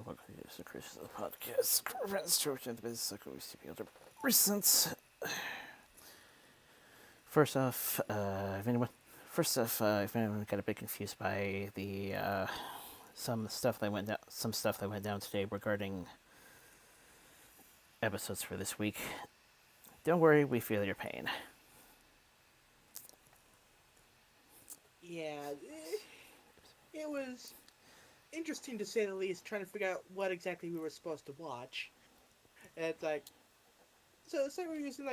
welcome to Yoda Soda Creations, the podcast. Friends, George, and the business cycle we see other recent. First off, if anyone got a bit confused by the some stuff that went down today regarding episodes for this week, don't worry, we feel your pain. Yeah, it was interesting to say the least, trying to figure out what exactly we were supposed to watch. And it's like, so it's like we're using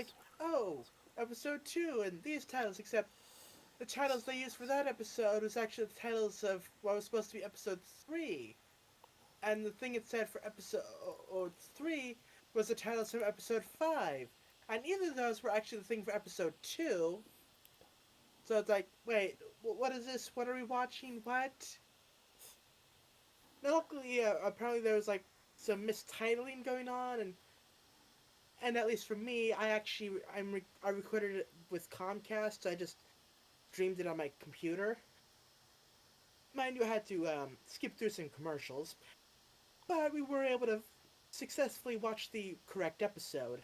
episode 2 and these titles, except the titles they used for that episode was actually the titles of what was supposed to be episode 3. And the thing it said for episode 3 was the titles from episode 5. And either of those were actually the thing for episode 2. So it's like, wait, what is this? What are we watching? What? Now, luckily, apparently there was like some mistitling going on, and at least for me, I recorded it with Comcast. So I just streamed it on my computer. Mind you, I had to skip through some commercials, but we were able to successfully watch the correct episode.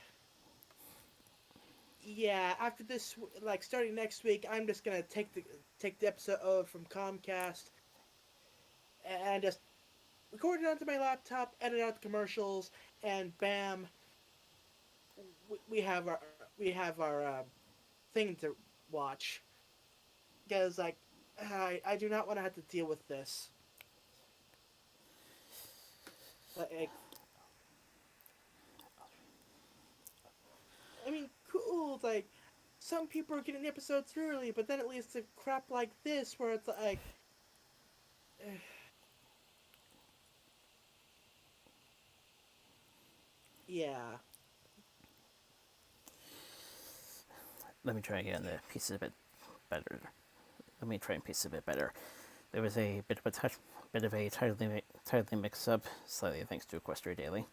Yeah, after this, like starting next week, I'm just gonna take the episode from Comcast and just record it onto my laptop, edit out the commercials, and bam, we have our thing to watch. Because like, I do not want to have to deal with this. Like, I mean, cool. Like, some people are getting the episodes early, but then it leads to crap like this, where it's like, yeah, Let me try again to piece it a bit better. Let me try and piece it a bit better. There was a bit of a titling mix-up, slightly thanks to Equestria Daily.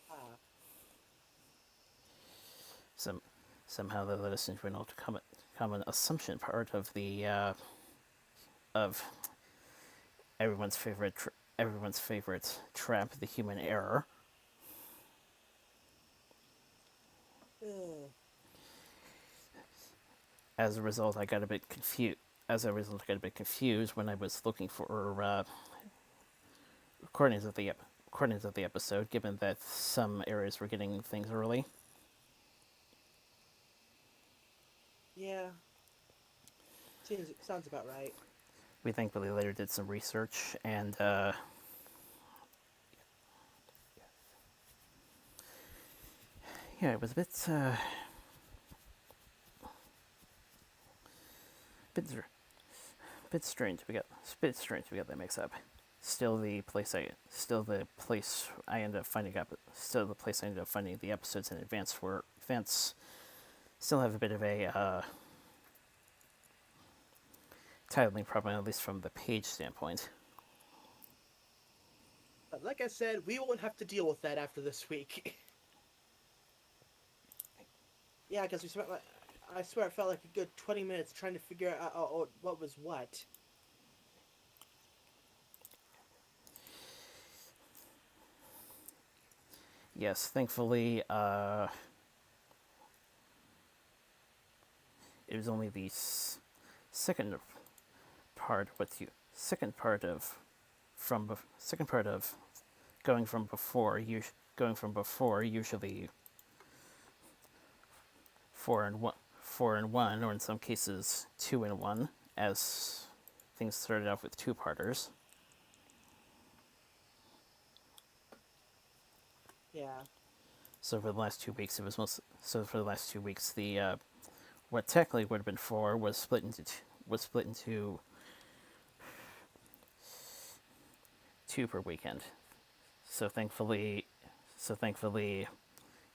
uh, Somehow they let us into an old common assumption part of the of everyone's favorite trap, the human error. ugh. As a result, I got a bit confused when I was looking for recordings of the episode, given that some areas were getting things early. Yeah, sounds about right. We thankfully later did some research, and yeah, it was a bit bit strange. We got that mix up. Still the place I ended up finding the episodes in advance still have a bit of a titling problem, at least from the page standpoint. But like I said, we won't have to deal with that after this week. Yeah, because I swear it felt like a good 20 minutes trying to figure out what was what. Yes, thankfully, it was only the second second part of going from before, usually 4 and 1, or in some cases 2 and 1, as things started off with two-parters. Yeah. So for the last 2 weeks, the what technically would have been 4 was split into 2 per weekend. So thankfully,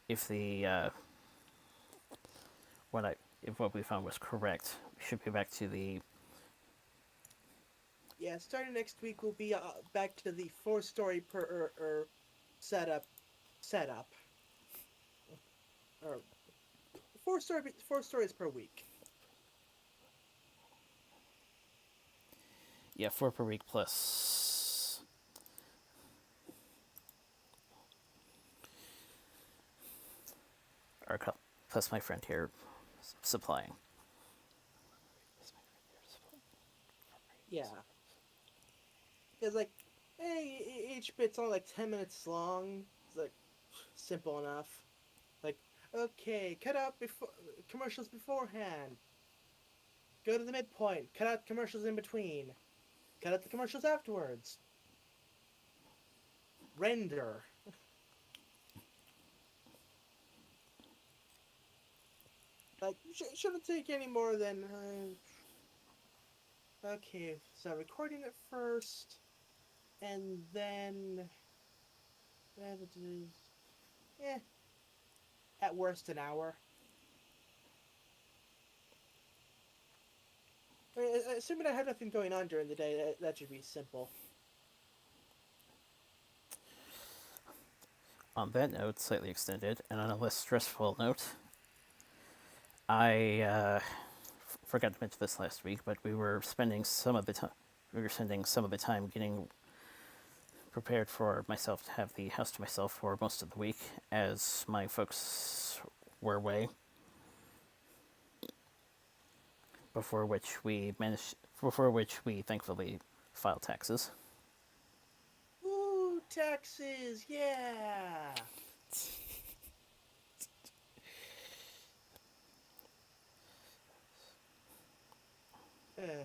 if the if what we found was correct, we should be back to the Yeah, starting next week we'll be back to the 4 story per setup setup or 4 stories per week. 4 per week plus plus my friend here supplying. Yeah. It's like, hey, each bit's only like 10 minutes long. It's like, simple enough. Like, okay, cut out commercials beforehand. Go to the midpoint. Cut out commercials in between. Cut out the commercials afterwards. Render. Like, shouldn't take any more than. Okay, so recording it first, and then. Eh, at worst, an hour. I mean, assuming I have nothing going on during the day, that should be simple. On that note, slightly extended, and on a less stressful note, I forgot to mention this last week, but we were spending some of the time. We were spending some of the time getting prepared for myself to have the house to myself for most of the week, as my folks were away. Before which we thankfully filed taxes. Ooh, taxes, yeah. Uh,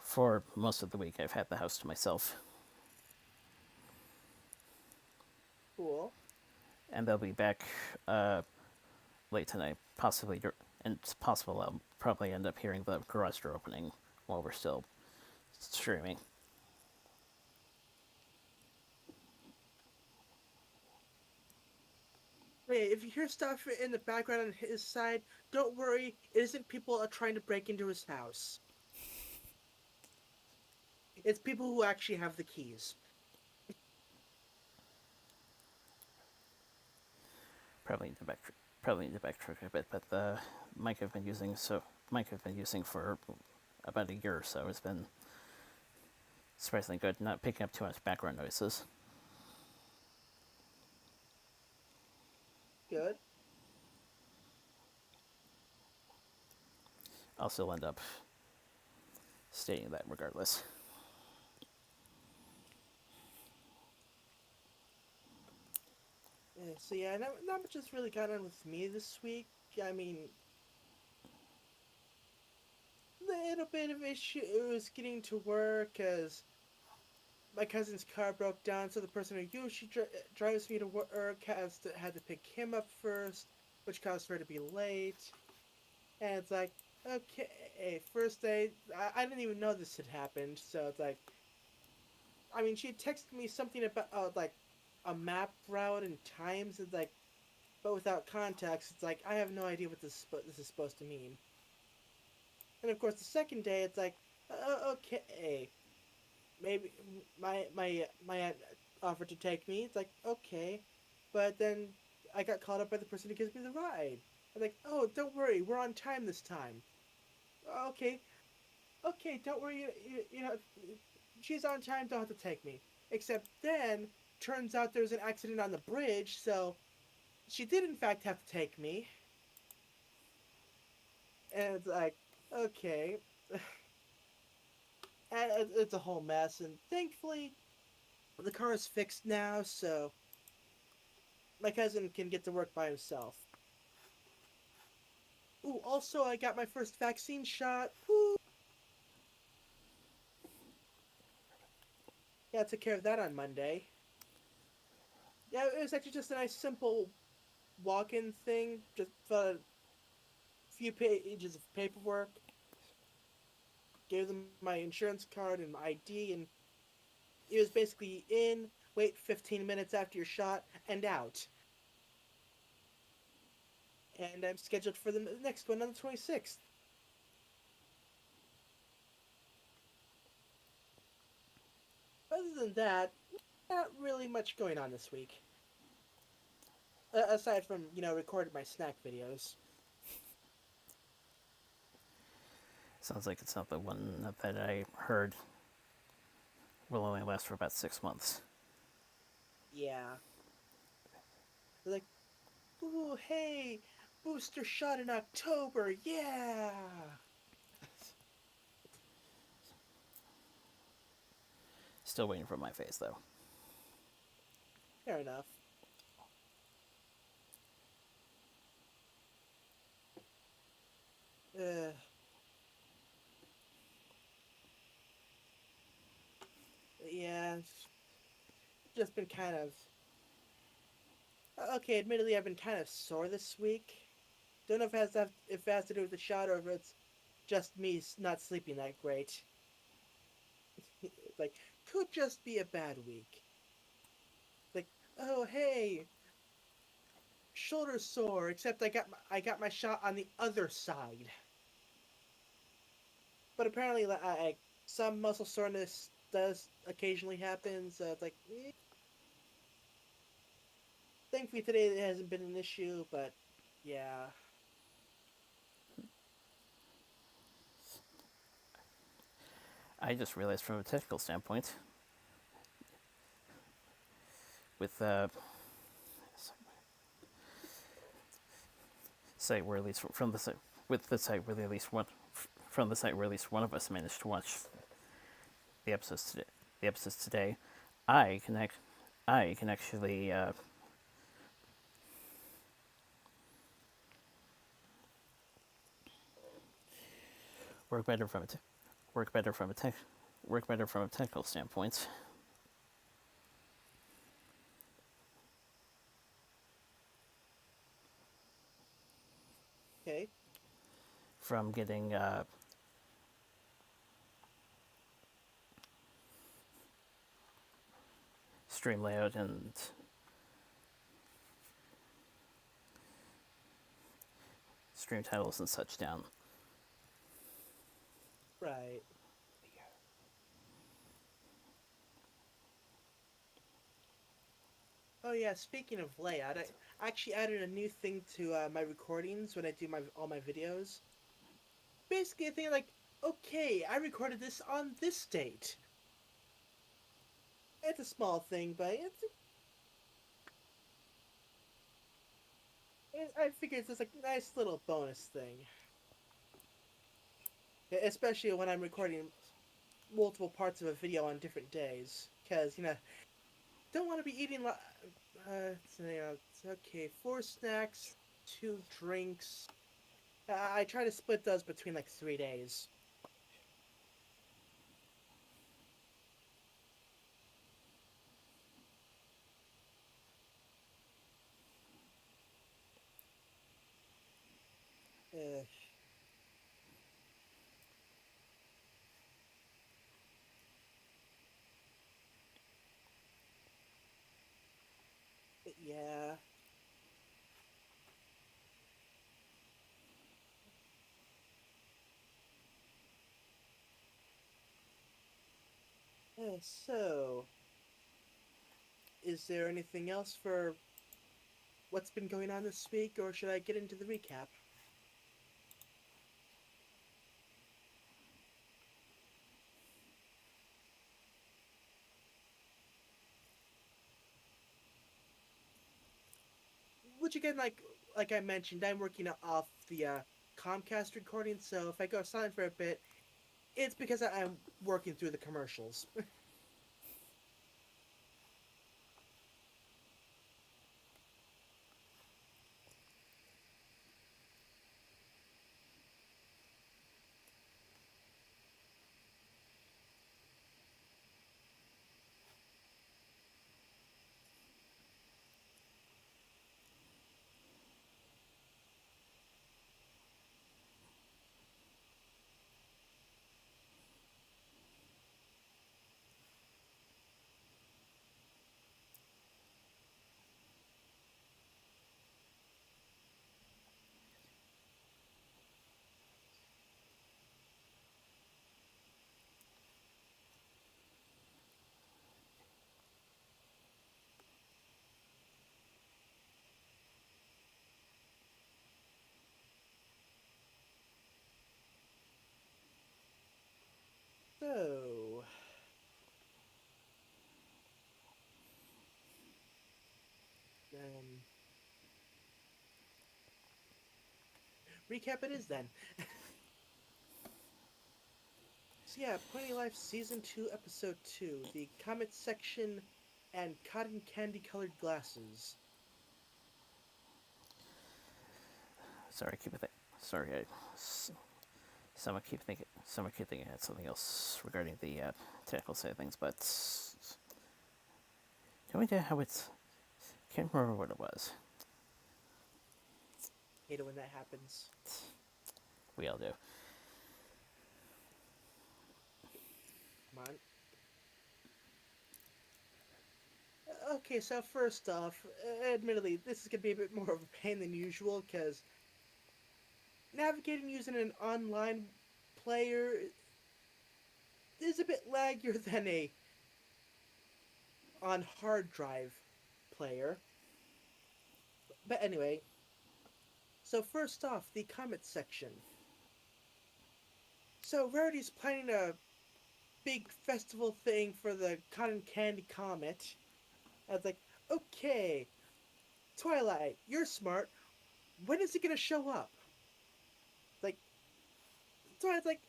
For most of the week, I've had the house to myself, cool. and they'll be back late tonight, possibly, and it's possible I'll probably end up hearing the garage door opening while we're still streaming. Hey, if you hear stuff in the background on his side, don't worry. It isn't people trying to break into his house. It's people who actually have the keys. Probably need to backtrack a bit, but the mic I've been using for about a year or so has been surprisingly good, not picking up too much background noises. Good. I'll still end up stating that regardless. So yeah, not much has really gone on with me this week. I mean, little bit of issues getting to work because my cousin's car broke down, so the person who usually drives me to work had to pick him up first, which caused her to be late. And it's like, okay, first day, I didn't even know this had happened, so it's like, I mean, she texted me something about like a map route and times, and like, but without context, it's like I have no idea what this is supposed to mean. And of course, the second day, it's like, okay, maybe my aunt offered to take me. It's like, okay, but then I got called up by the person who gives me the ride. I'm like, oh, don't worry, we're on time this time. Okay, okay, don't worry, you know, she's on time, don't have to take me. Except then, turns out there was an accident on the bridge, so she did in fact have to take me. And it's like, okay. And it's a whole mess, and thankfully, the car is fixed now, so my cousin can get to work by himself. Ooh, also, I got my first vaccine shot. Woo! Yeah, I took care of that on Monday. Yeah, it was actually just a nice, simple walk-in thing. Just filled out a few pages of paperwork, gave them my insurance card and my ID, and it was basically in, wait 15 minutes after your shot, and out. And I'm scheduled for the next one on the 26th. Other than that, not really much going on this week. Aside from, recording my snack videos. Sounds like it's not the one that I heard will only last for about 6 months. Yeah. They're like, ooh, hey, booster shot in October, yeah. Still waiting for my phase though. Fair enough. Uh, yeah, it's just been kind of okay. Admittedly, I've been kind of sore this week. Don't know if it has to do with the shot or if it's just me not sleeping that great. Like, could just be a bad week. Like, oh hey, shoulder sore. Except I got my shot on the other side. But apparently, some muscle soreness does occasionally happen. So it's like, thankfully today it hasn't been an issue. But yeah, I just realized from a technical standpoint, with site where at least from the site with the site where at least one from the site where at least one of us managed to watch the episodes today. The episodes today, I can act, I can actually work better from a work better from a work better from a technical standpoint. okay, From getting stream layout and stream titles and such down. right. Oh yeah, speaking of layout, I actually added a new thing to my recordings when I do my all my videos. Basically, a thing like, okay, I recorded this on this date. It's a small thing, but I figure it's just a nice little bonus thing. Especially when I'm recording multiple parts of a video on different days. Because, don't want to be eating. It's okay, 4 snacks, 2 drinks. I try to split those between like 3 days. Uh, yeah. So, is there anything else for what's been going on this week, or should I get into the recap? Which again, like I mentioned, I'm working off the Comcast recording, so if I go silent for a bit, it's because I'm working through the commercials. So, um, recap it is then. So yeah, Pony Life Season 2, Episode 2, the Comet Section and Cotton Candy Colored Glasses. Sorry, I keep it. Sorry, someone keep thinking. Someone keep thinking I had something else regarding the technical side of things, but can we tell how it's? Can't remember what it was. Hate it when that happens. We all do. Come on. Okay, so first off, admittedly, this is going to be a bit more of a pain than usual, because navigating using an online player is a bit laggier than a on hard drive player. But anyway, so first off, the Comet section. So Rarity's planning a big festival thing for the Cotton Candy Comet. I was like, okay, Twilight, you're smart. When is it gonna show up? Like, Twilight's like,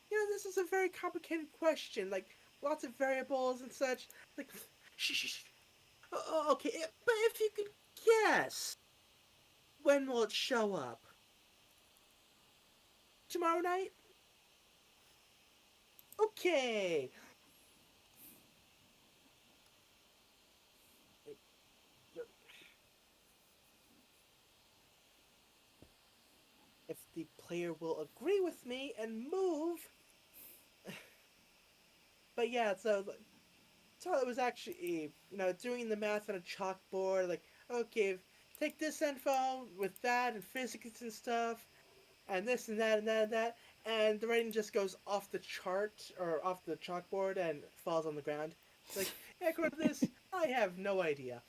this is a very complicated question. Like, lots of variables and such. Like, shh. Okay, but if you could guess, when will it show up? Tomorrow night? Okay. If the player will agree with me and move. But yeah, so it was actually, doing the math on a chalkboard. Like, okay, take this info with that and physics and stuff, and this and that and that and that, and the writing just goes off the chart or off the chalkboard and falls on the ground. It's like, yeah, according to this, I have no idea.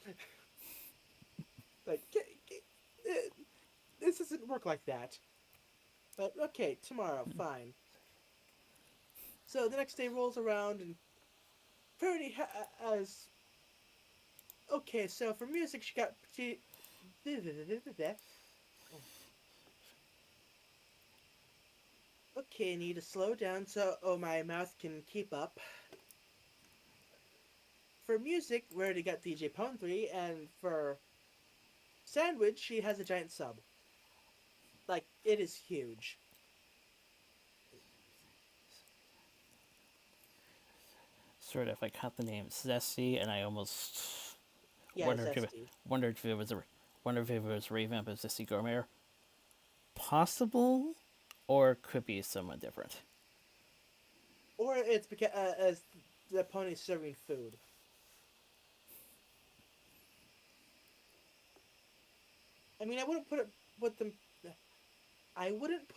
Like, this doesn't work like that. But okay, tomorrow, fine. So the next day rolls around and Parody has. Okay, so for music, she. Okay, need to slow down so my mouth can keep up. For music, we already got DJ Pone 3, and for Sandwich, she has a giant sub. Like, it is huge. Sort of. I caught the name Zesty, and I almost Yeah, wondered if, Zesty. wondered if it was a wondered if it was revamp of Zesty Gourmet. Possible, or could be someone different. Or it's because as the pony's serving food. I mean, I wouldn't put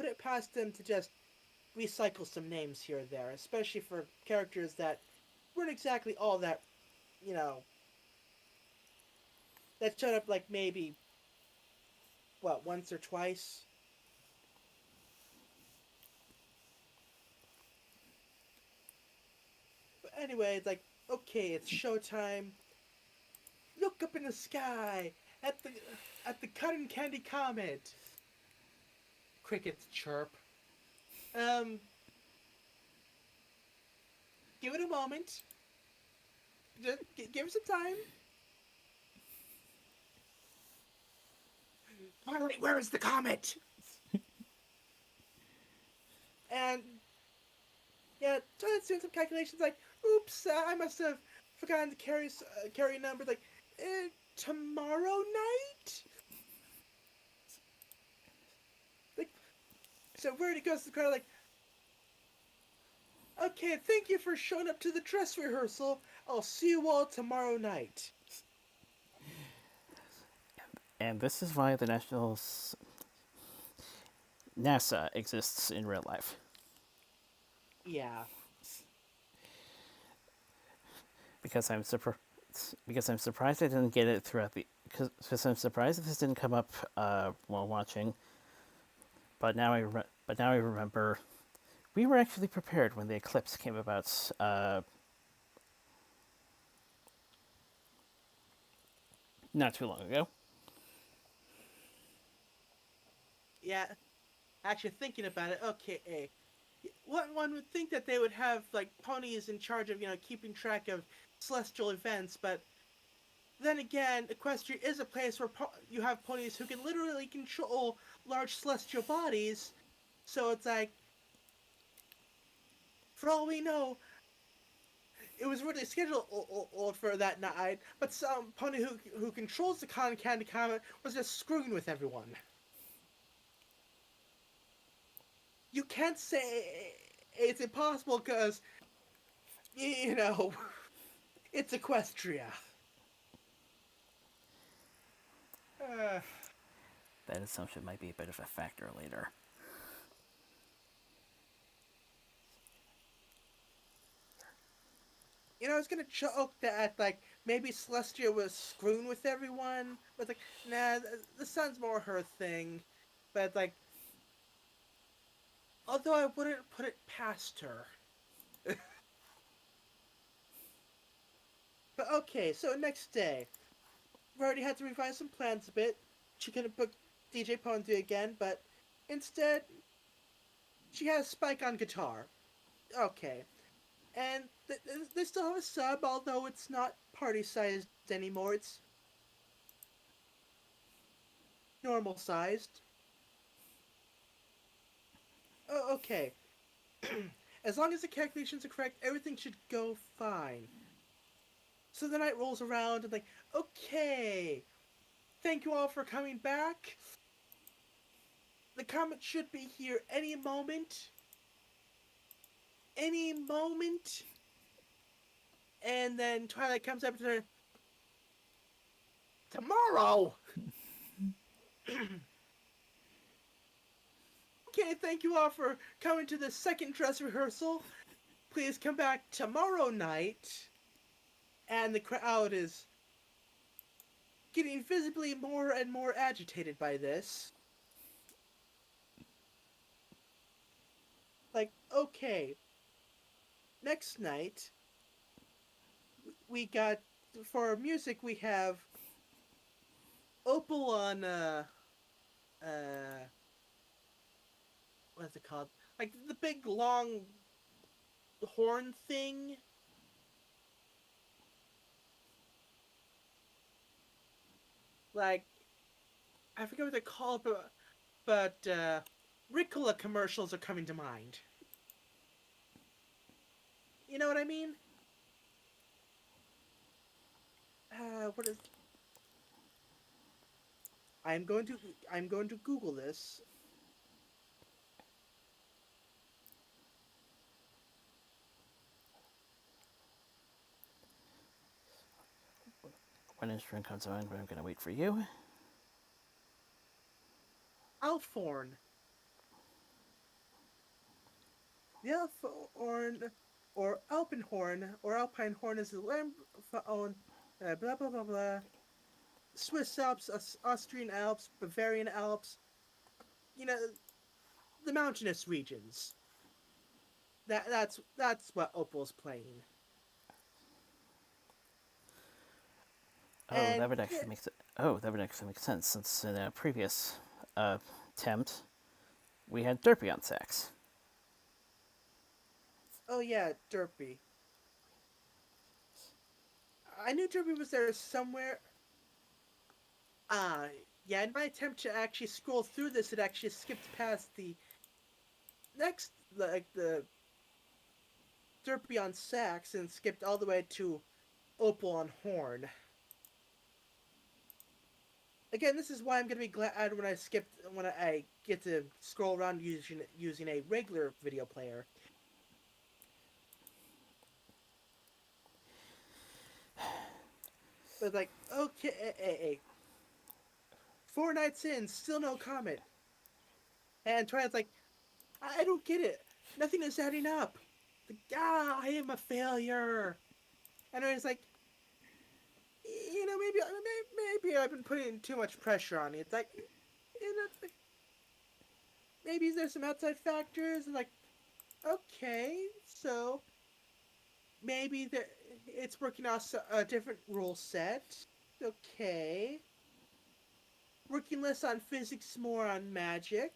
it past them to just recycle some names here or there, especially for characters that weren't exactly all that, you know, that showed up like maybe, what, once or twice? But anyway, it's like, okay, it's showtime. Look up in the sky at the cotton candy comet. Crickets chirp. Um, give it a moment. Just give it some time. Twilight, where is the comet? And yeah, Twilight's doing some calculations. Like, oops, I must have forgotten to carry a number. Like, tomorrow night. Like, so Verity goes to the crowd. Like, okay, thank you for showing up to the dress rehearsal. I'll see you all tomorrow night. And this is why the NASA exists in real life. Yeah. Because I'm surprised I didn't get it throughout the. Because I'm surprised that this didn't come up while watching. But now I remember, we were actually prepared when the eclipse came about. Not too long ago. Yeah, actually thinking about it, okay, one would think that they would have like ponies in charge of keeping track of celestial events, but then again, Equestria is a place where you have ponies who can literally control large celestial bodies. So it's like, for all we know, it was really scheduled for that night, but some pony who controls the Cotton Candy Comet was just screwing with everyone. You can't say it's impossible because, you know, it's Equestria. Uh, That assumption might be a bit of a factor later. I was gonna joke that like maybe Celestia was screwing with everyone, but like, nah, the sun's more her thing. But like, although I wouldn't put it past her. But okay, so next day, we already had to revise some plans a bit. She couldn't book DJ Ponzi again, but instead she has Spike on guitar. Okay, and they still have a sub, although it's not party sized anymore. It's normal sized. Oh, okay. As long as the calculations are correct, everything should go fine. So the night rolls around and like, okay, thank you all for coming back. The comet should be here any moment. Any moment. And then Twilight comes up to her. Tomorrow! Okay, thank you all for coming to the second dress rehearsal. Please come back tomorrow night. And the crowd is getting visibly more and more agitated by this. Like, okay, next night, we got, for music, we have Opal on, uh, what's it called? Like, the big, long horn thing. Like, I forget what they're called, but Ricola commercials are coming to mind. You know what I mean? What is? I'm going to I'm going to Google this. When instrument comes on, I'm going to wait for you. Alphorn. The Alphorn or Alpenhorn or Alpine horn is the Lamphone, blah blah blah blah. Swiss Alps, Austrian Alps, Bavarian Alps. You know, the mountainous regions. That's what Opal's playing. Oh, And that would yeah, actually make it. Oh, that would actually make sense since in a previous attempt we had Derpy on sax. oh yeah, Derpy. I knew Derpy was there somewhere. Uh yeah, in my attempt to actually scroll through this, it actually skipped past the next, like the Derpy on sax, and skipped all the way to Opal on horn. Again, this is why I'm gonna be glad when I get to scroll around using a regular video player. But like, okay, 4 nights in, still no Comet. And Twilight's like, I don't get it. Nothing is adding up. Like, I am a failure. And I was like, maybe I've been putting too much pressure on it. It's like, maybe there's some outside factors. Like, okay, so maybe it's working off a different rule set. Okay. working less on physics, more on magic.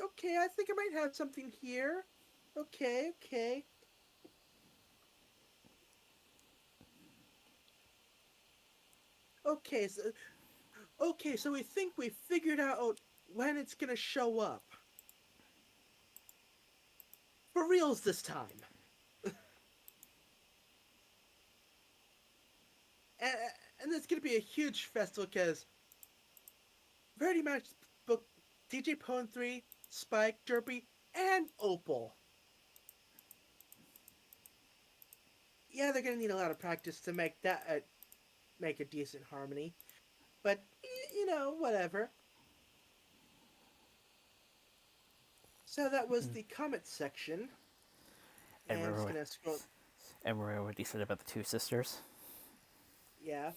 Okay, I think I might have something here. Okay, okay. Okay, so we think we figured out when it's gonna show up. For reals this time. and, and it's gonna be a huge festival because very much book DJ Pone 3, Spike, Derpy, and Opal. Yeah, they're gonna need a lot of practice to make that make a decent harmony. But whatever. So that was the Comet section. And And I'm just gonna scroll. remember what you said about the two sisters? Yeah.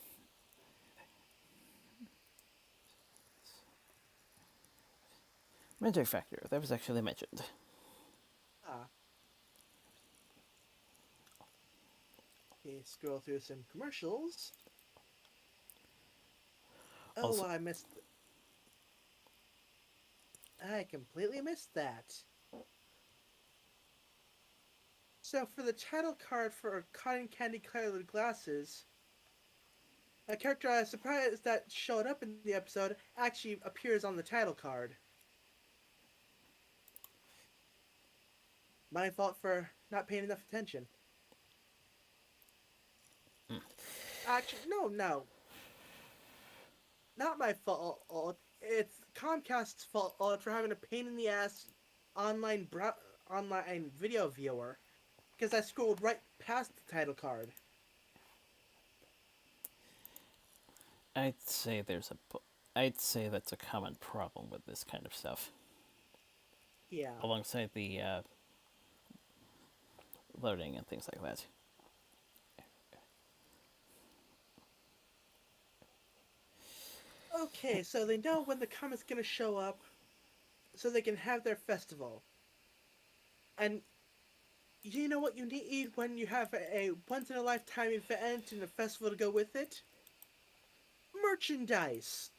Magic Factor, that was actually mentioned. Ah. Okay, scroll through some commercials. Oh, Also, I completely missed that. So for the title card for Cotton Candy Colored Glasses, a character I was surprised that showed up in the episode actually appears on the title card. My fault for not paying enough attention. Actually, no. Not my fault. It's Comcast's fault for having a pain in the ass online online video viewer because I scrolled right past the title card. I'd say I'd say that's a common problem with this kind of stuff. Yeah. Alongside the loading and things like that. Okay, so they know when the comet's gonna show up, so they can have their festival. And you know what you need when you have a once in a lifetime event and a festival to go with it? Merchandise.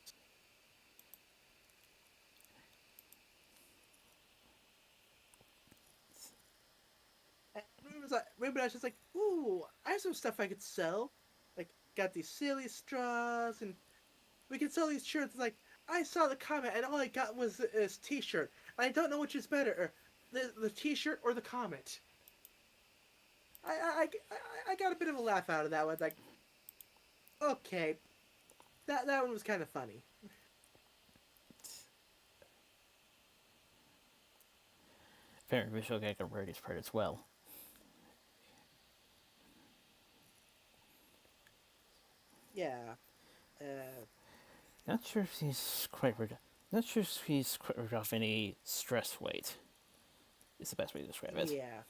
And I was just like, ooh, I have some stuff I could sell. Like, got these silly straws, and we can sell these shirts. Like, I saw the comet, and all I got was this T-shirt. I don't know which is better, the T-shirt or the comet. I got a bit of a laugh out of that one. Like, okay, that one was kind of funny. Very visual gag on Brady's part as well. Yeah. Uh, Not sure if he's not sure if he's quite rid off any stress weight. Is the best way to describe it. yeah.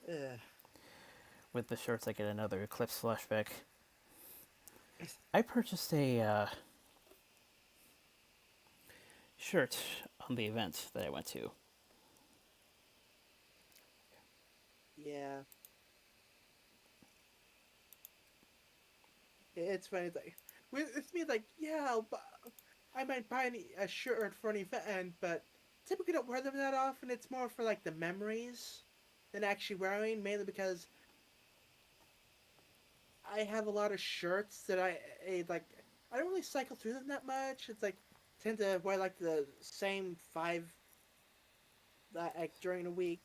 Uh, With the shirts, I get another Eclipse flashback. I purchased a shirt on the event that I went to. yeah. It's funny. It's like, with me, like, yeah, I might buy a shirt for an event, but typically don't wear them that often. It's more for like the memories than actually wearing, mainly because I have a lot of shirts that I like. I don't really cycle through them that much. It's like I tend to wear like the same five like during a week,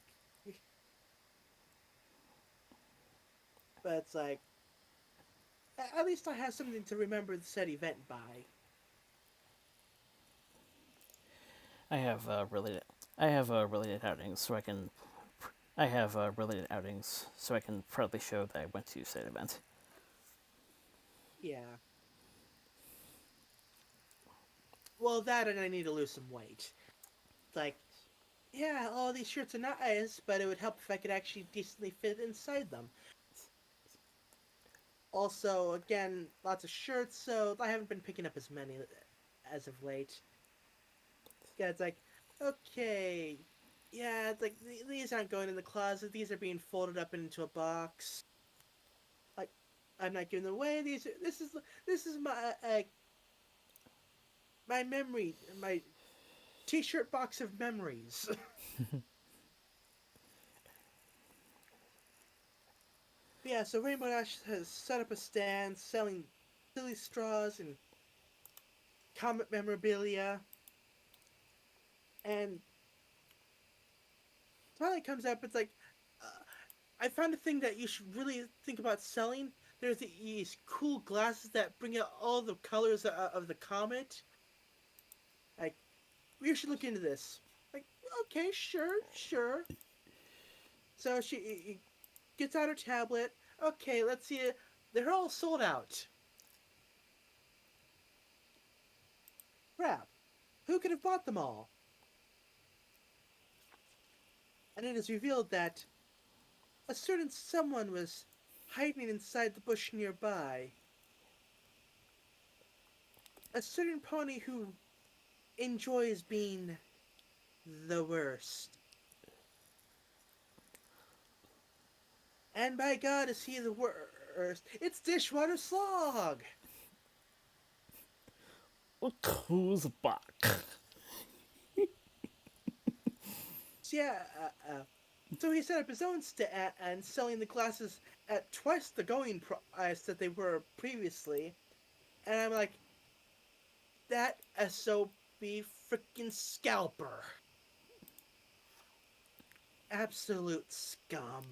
but it's like at least I have something to remember the said event by. I have related. I have related outings, so I can. I have related outings, so I can proudly show that I went to said event. Yeah. Well, that and I need to lose some weight. It's like, yeah, all these shirts are nice, but it would help if I could actually decently fit inside them. Also, again, lots of shirts, so I haven't been picking up as many as of late. Yeah, it's like, okay, yeah, it's like these aren't going in the closet. These are being folded up into a box. Like, I'm not giving them away. This is my memory, my T-shirt box of memories. Yeah, so Rainbow Dash has set up a stand selling silly straws and Comet memorabilia, and Twilight comes up. It's like, uh, I found a thing that you should really think about selling. There's these cool glasses that bring out all the colors of the comet. Like, you should look into this. Like, okay, sure, sure. So she gets out her tablet. Okay, let's see it. They're all sold out. Crap. Who could have bought them all? And it is revealed that a certain someone was hiding inside the bush nearby. A certain pony who enjoys being the worst. And by God, is he the worst? It's Dishwater Slog! Look who's back. So yeah, so he set up his own stand and selling the glasses at twice the going price that they were previously. And I'm like, that SOB freaking scalper. Absolute scum.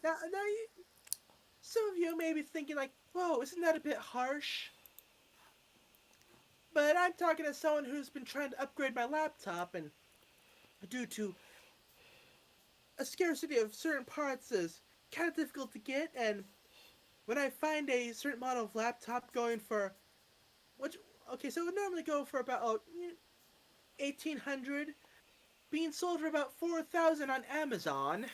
Now, some of you may be thinking like, whoa, isn't that a bit harsh? But I'm talking to someone who's been trying to upgrade my laptop, and due to a scarcity of certain parts is kind of difficult to get, and when I find a certain model of laptop going for, which, okay, so it would normally go for about 1,800, being sold for about 4,000 on Amazon,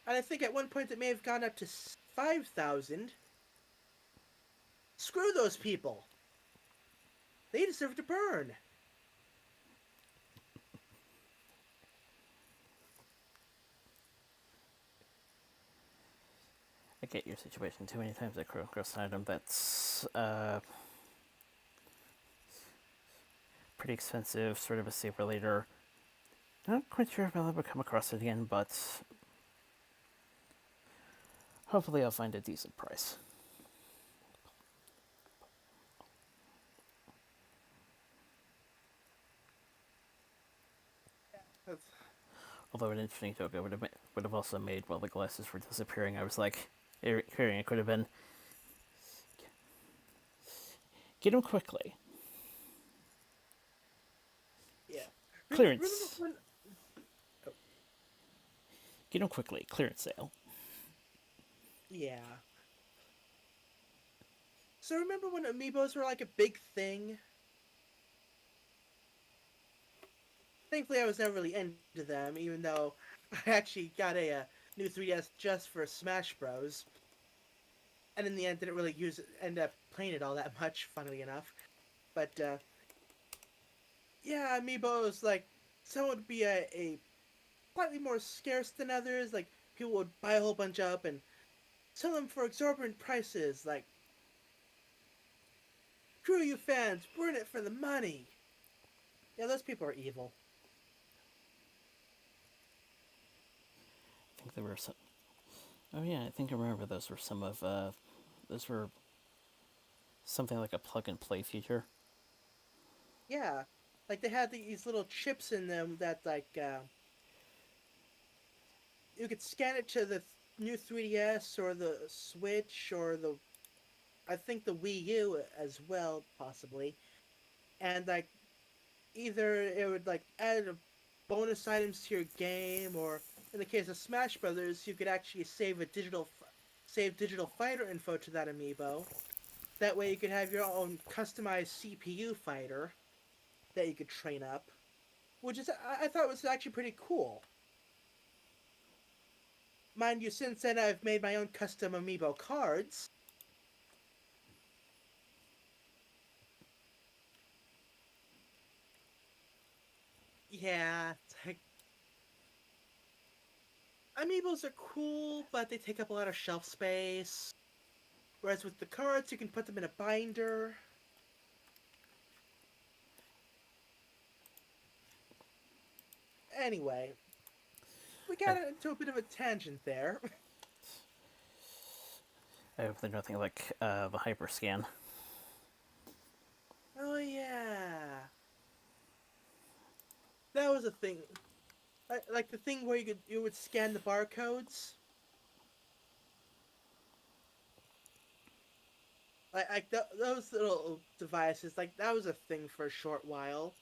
and I think at one point it may have gone up to 5,000. Screw those people. They deserve to burn. I get your situation too many times. I come across an item that's pretty expensive, sort of a saver later. Not quite sure if I'll ever come across it again, but hopefully I'll find a decent price. That's, Although an interesting joke I would have also made while the glasses were disappearing. I was like, hearing it could have been, get them quickly. yeah. Remember Clearance. when? Oh, Get them quickly. Clearance sale. yeah. So remember when amiibos were like a big thing? Thankfully, I was never really into them, even though I actually got a new 3DS just for Smash Bros. And in the end, didn't really end up playing it all that much, funnily enough. But yeah, amiibos, like, some would be a slightly more scarce than others. Like, people would buy a whole bunch up and sell them for exorbitant prices. Like, screw you fans, we're in it for the money. Yeah, those people are evil. I think there were some. Oh yeah, I think I remember those were some of. Those were something like a plug and play feature. Yeah, like they had these little chips in them that like you could scan it to the new 3DS or the Switch or the I think the Wii U as well possibly, and like either it would like add bonus items to your game, or in the case of Smash Brothers, you could actually save digital fighter info to that amiibo. That way, you could have your own customized CPU fighter that you could train up, which is I thought was actually pretty cool. Mind you, since then I've made my own custom amiibo cards. Yeah, it's like amiibos are cool, but they take up a lot of shelf space. Whereas with the cards, you can put them in a binder. Anyway, we I, got into a bit of a tangent there. I hope they're nothing like the Hyperscan. Oh yeah, that was a thing. Like the thing where you would scan the barcodes. Those little devices, like that was a thing for a short while.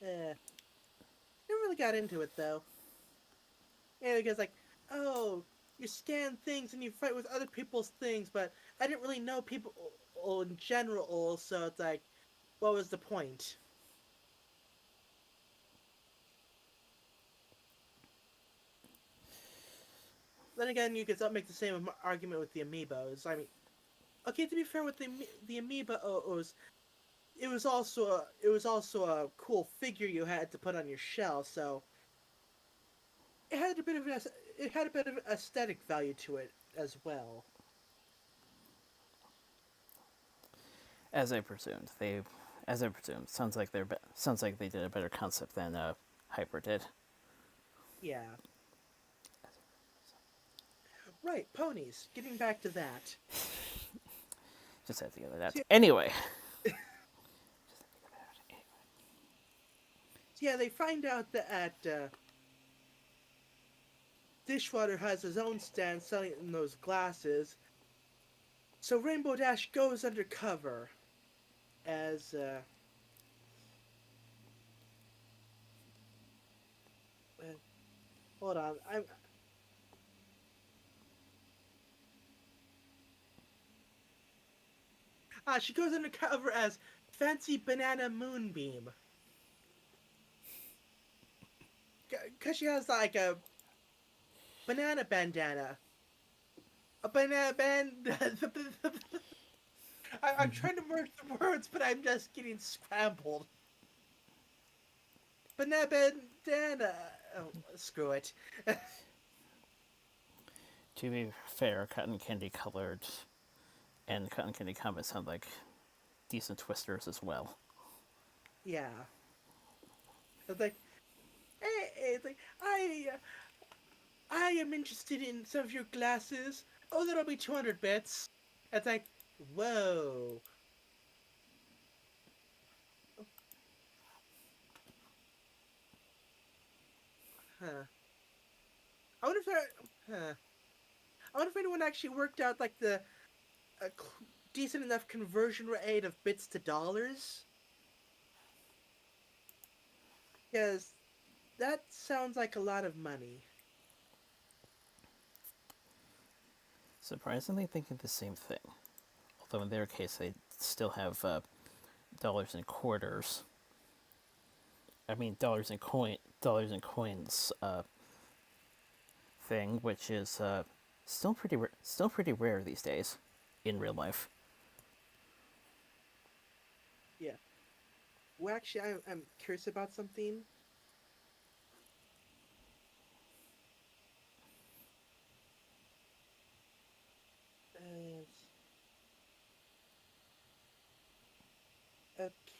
Eh, never really got into it though. Yeah, because like, oh, you scan things and you fight with other people's things, but I didn't really know people in general, so it's like, what was the point? Then again, you could make the same argument with the amiibos. I mean, okay, to be fair, with the amiibos, it was also a cool figure you had to put on your shelf, so it had a bit of aesthetic value to it as well. As I presumed, sounds like they did a better concept than Hyper did. Yeah, right. Ponies. Getting back to that. Just had to get that. So, Anyway, yeah, they find out that Dishwater has his own stand selling in those glasses. So Rainbow Dash goes undercover as uh hold on, she goes undercover as Fancy Banana Moonbeam. Cause she has like a banana bandana. A banana band. I'm trying to merge the words, but I'm just getting scrambled. Banana bandana. Oh, screw it. to be fair, Cotton Candy Colored and Cotton Candy Comet sound like decent twisters as well. Yeah. It's like, hey, it's like, I am interested in some of your glasses. Oh, that'll be 200 bits. It's like, whoa. Huh. I wonder if huh. I wonder if anyone actually worked out like the a decent enough conversion rate of bits to dollars. Because that sounds like a lot of money. Surprisingly, thinking the same thing. Although in their case, they still have dollars and quarters. I mean, dollars and coins thing, which is still pretty rare these days in real life. Yeah. Well, actually, I'm curious about something. Uh,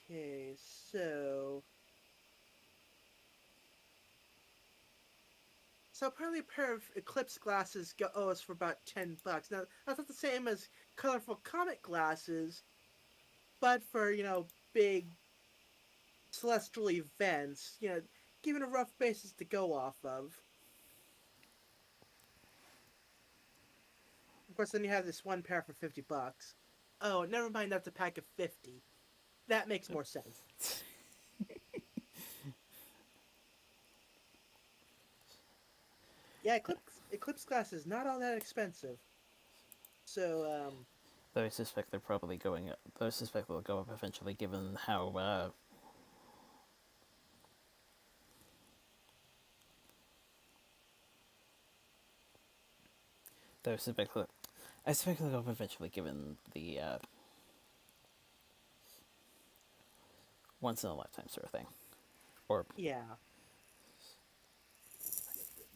okay, so apparently a pair of Eclipse glasses goes for about $10. Now that's not the same as colorful Comet glasses, but for big celestial events, given a rough basis to go off of. Of course, then you have this one pair for $50. Oh, never mind. That's a pack of 50. That makes more sense. Yeah, Eclipse glass is not all that expensive. So, Though I suspect they're probably going up. Though I suspect they'll go up eventually, given how. Though I suspect I suspect they'll eventually given the once in a lifetime sort of thing, or Yeah,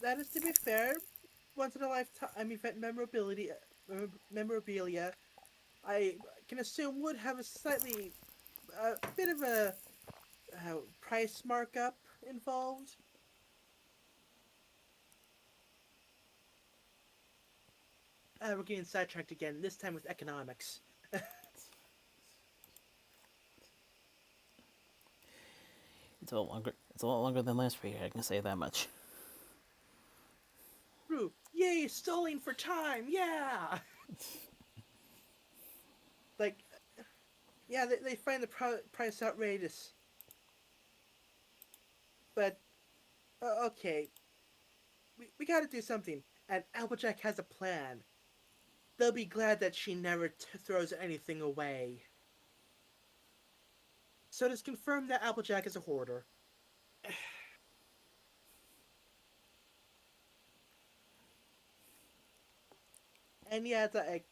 that is to be fair. Once in a lifetime event memorabilia, I can assume would have a slightly a bit of a price markup involved. We're getting sidetracked again. This time with economics. it's a lot longer. It's a lot longer than last week. I can say that much. True. Yay, stalling for time. Yeah. Like, yeah, they find the price outrageous. But okay, we got to do something. And Applejack has a plan. They'll be glad that she never throws anything away. So it is confirmed that Applejack is a hoarder. And yeah, I,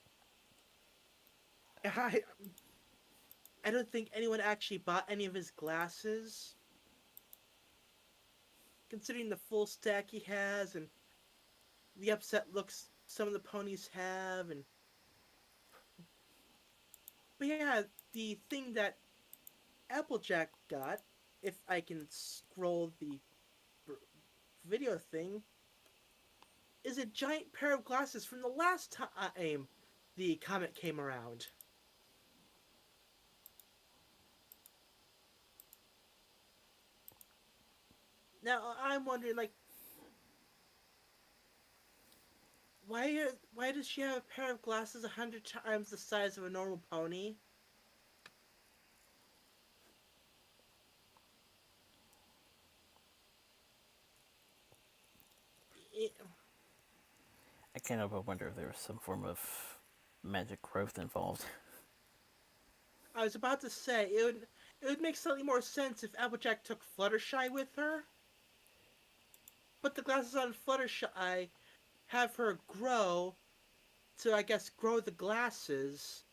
I don't think anyone actually bought any of his glasses, considering the full stack he has and the upset looks some of the ponies have. And but yeah, the thing that Applejack got, if I can scroll the video thing, is a giant pair of glasses from the last time the comet came around. Now I'm wondering, like, why does she have a pair of glasses 100 times the size of a normal pony? It, I can't help but wonder if there was some form of magic growth involved. I was about to say it would make slightly more sense if Applejack took Fluttershy with her. Put the glasses on Fluttershy, have her grow to, I guess, grow the glasses.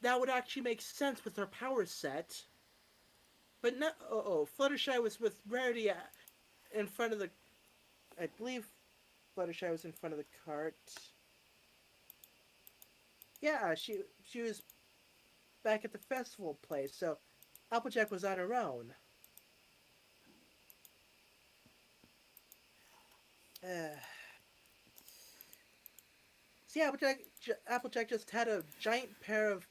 That would actually make sense with her power set. But no, Fluttershy was with Rarity in front of the. I believe Fluttershy was in front of the cart. Yeah, she was back at the festival place, so Applejack was on her own. Uh, See, Applejack just had a giant pair of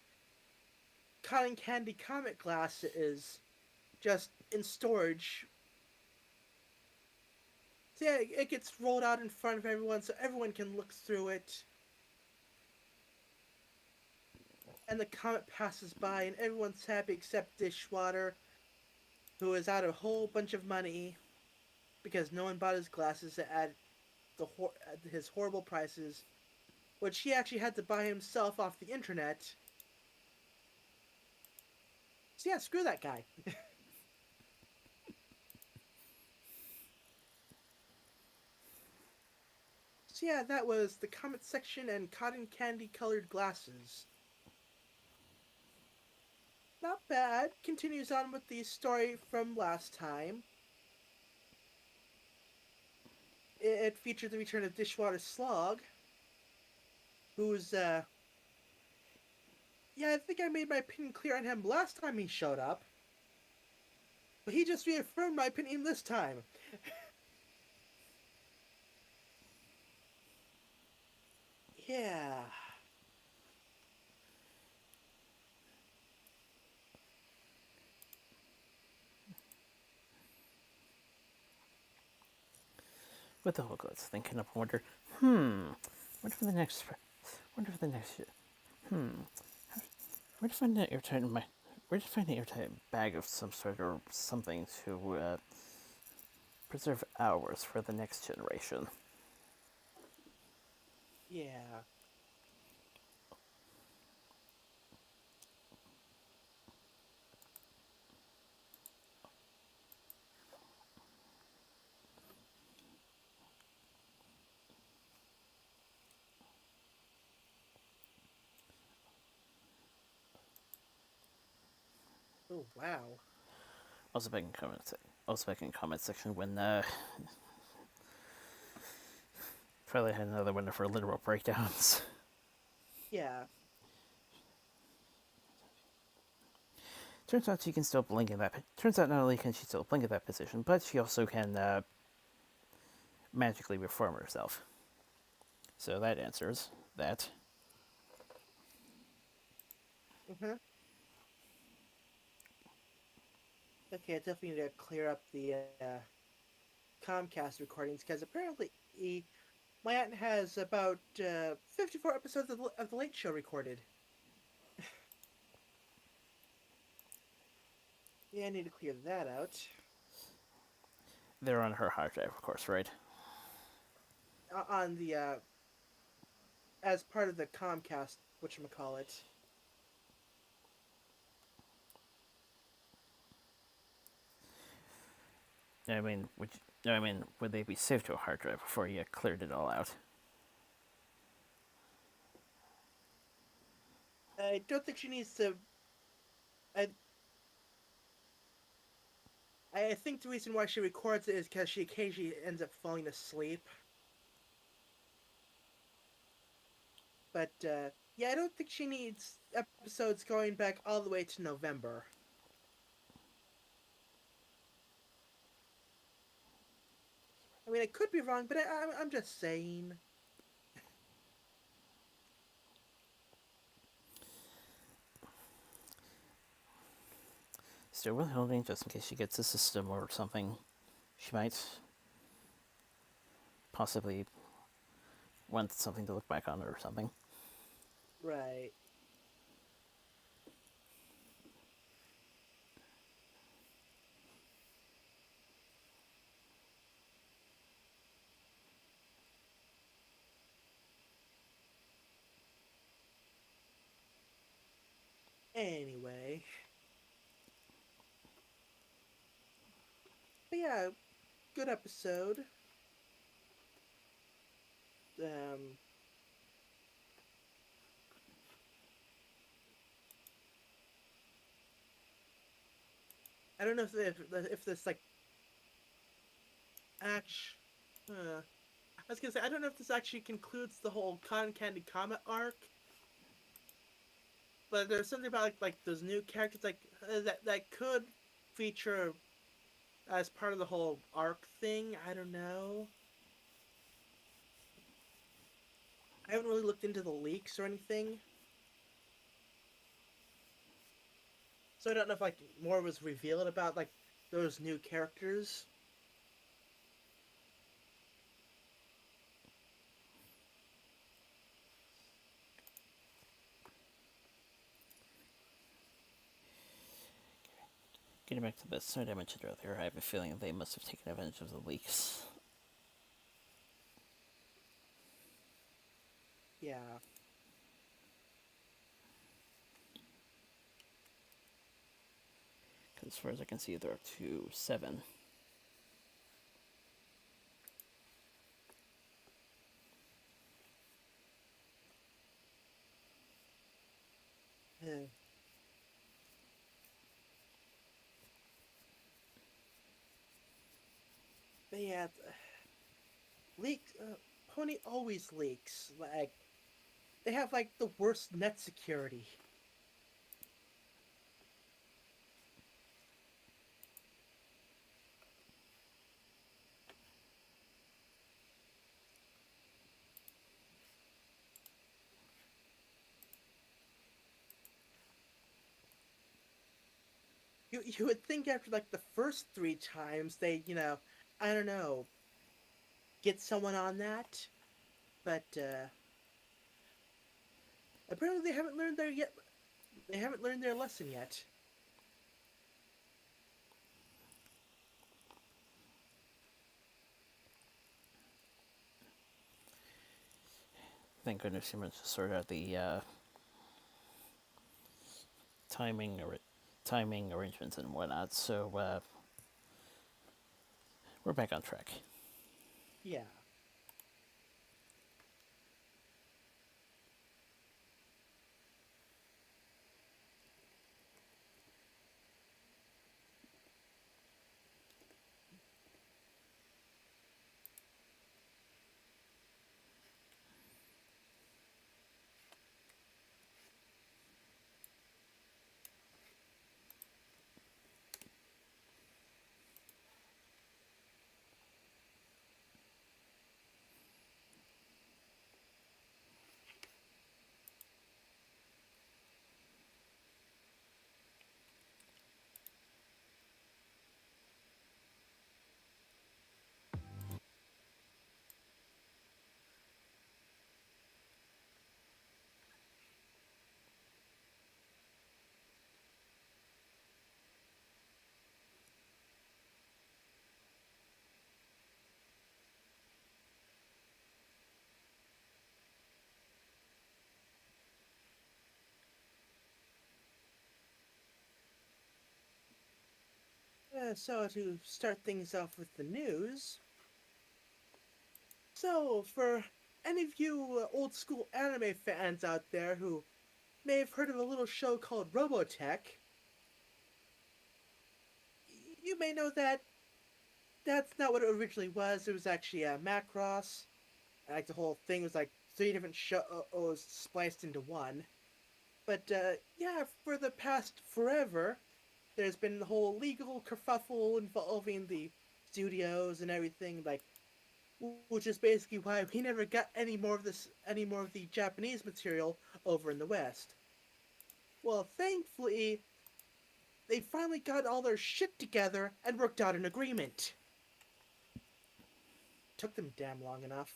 cotton candy comic glasses just in storage. So yeah, it gets rolled out in front of everyone so everyone can look through it. And the comet passes by and everyone's happy except Dishwater, who is out a whole bunch of money because no one bought his glasses at his horrible prices, which he actually had to buy himself off the internet. So yeah, screw that guy. So yeah, that was the comet section and cotton candy colored glasses. Not bad. Continues on with the story from last time. It featured the return of Dishwater Slog, who's yeah, I think I made my opinion clear on him last time he showed up. But he just reaffirmed my opinion this time. Yeah. With the whole goods, thinking up, wonder, wonder for the next, wonder for the next, where to find an airtight where to find an airtight bag of some sort or something to preserve ours for the next generation. Yeah. Oh wow. Also back in comment, comment section when probably had another one of her literal breakdowns. Yeah. Turns out she can still blink in that. Turns out not only can she still blink in that position, but she also can magically reform herself. So that answers that. Mhm. Okay, I definitely need to clear up the Comcast recordings because apparently my aunt has about 54 episodes of the Late Show recorded. Yeah, I need to clear that out. They're on her hard drive, of course, right? On the as part of the Comcast, whatchamacallit. I mean, would they be saved to a hard drive before you cleared it all out? I don't think she needs to. I I think the reason why she records it is because she occasionally ends up falling asleep. But yeah, I don't think she needs episodes going back all the way to November. I mean, I could be wrong, but I'm just saying. Still withholding just in case she gets a system or something. She might possibly want something to look back on or something. Right. Anyway. But yeah, good episode. Um, I don't know if this like act. I was gonna say I don't know if this actually concludes the whole Cotton Candy Comet arc, but there's something about like those new characters that could feature as part of the whole arc thing. I don't know. I haven't really looked into the leaks or anything, so I don't know if like more was revealed about like those new characters. Getting back to the site I mentioned earlier, I have a feeling they must have taken advantage of the leaks. Yeah. Because as far as I can see, they're up to 7. Uh, but yeah, leaks. Pony always leaks. Like they have like the worst net security. You would think after like the first 3 times they I don't know get someone on that, but apparently they haven't learned their yet. They haven't learned their lesson yet. Thank goodness you managed to sort out the timing, timing arrangements and whatnot. So we're back on track. Yeah. So to start things off with the news, so for any of you old school anime fans out there who may have heard of a little show called Robotech, you may know that that's not what it originally was. It was actually a Macross. Like the whole thing was like three different shows spliced into one. But yeah, for the past forever, there's been the whole legal kerfuffle involving the studios and everything, like, which is basically why we never got any more of the Japanese material over in the West. Well, thankfully, they finally got all their shit together and worked out an agreement. Took them damn long enough.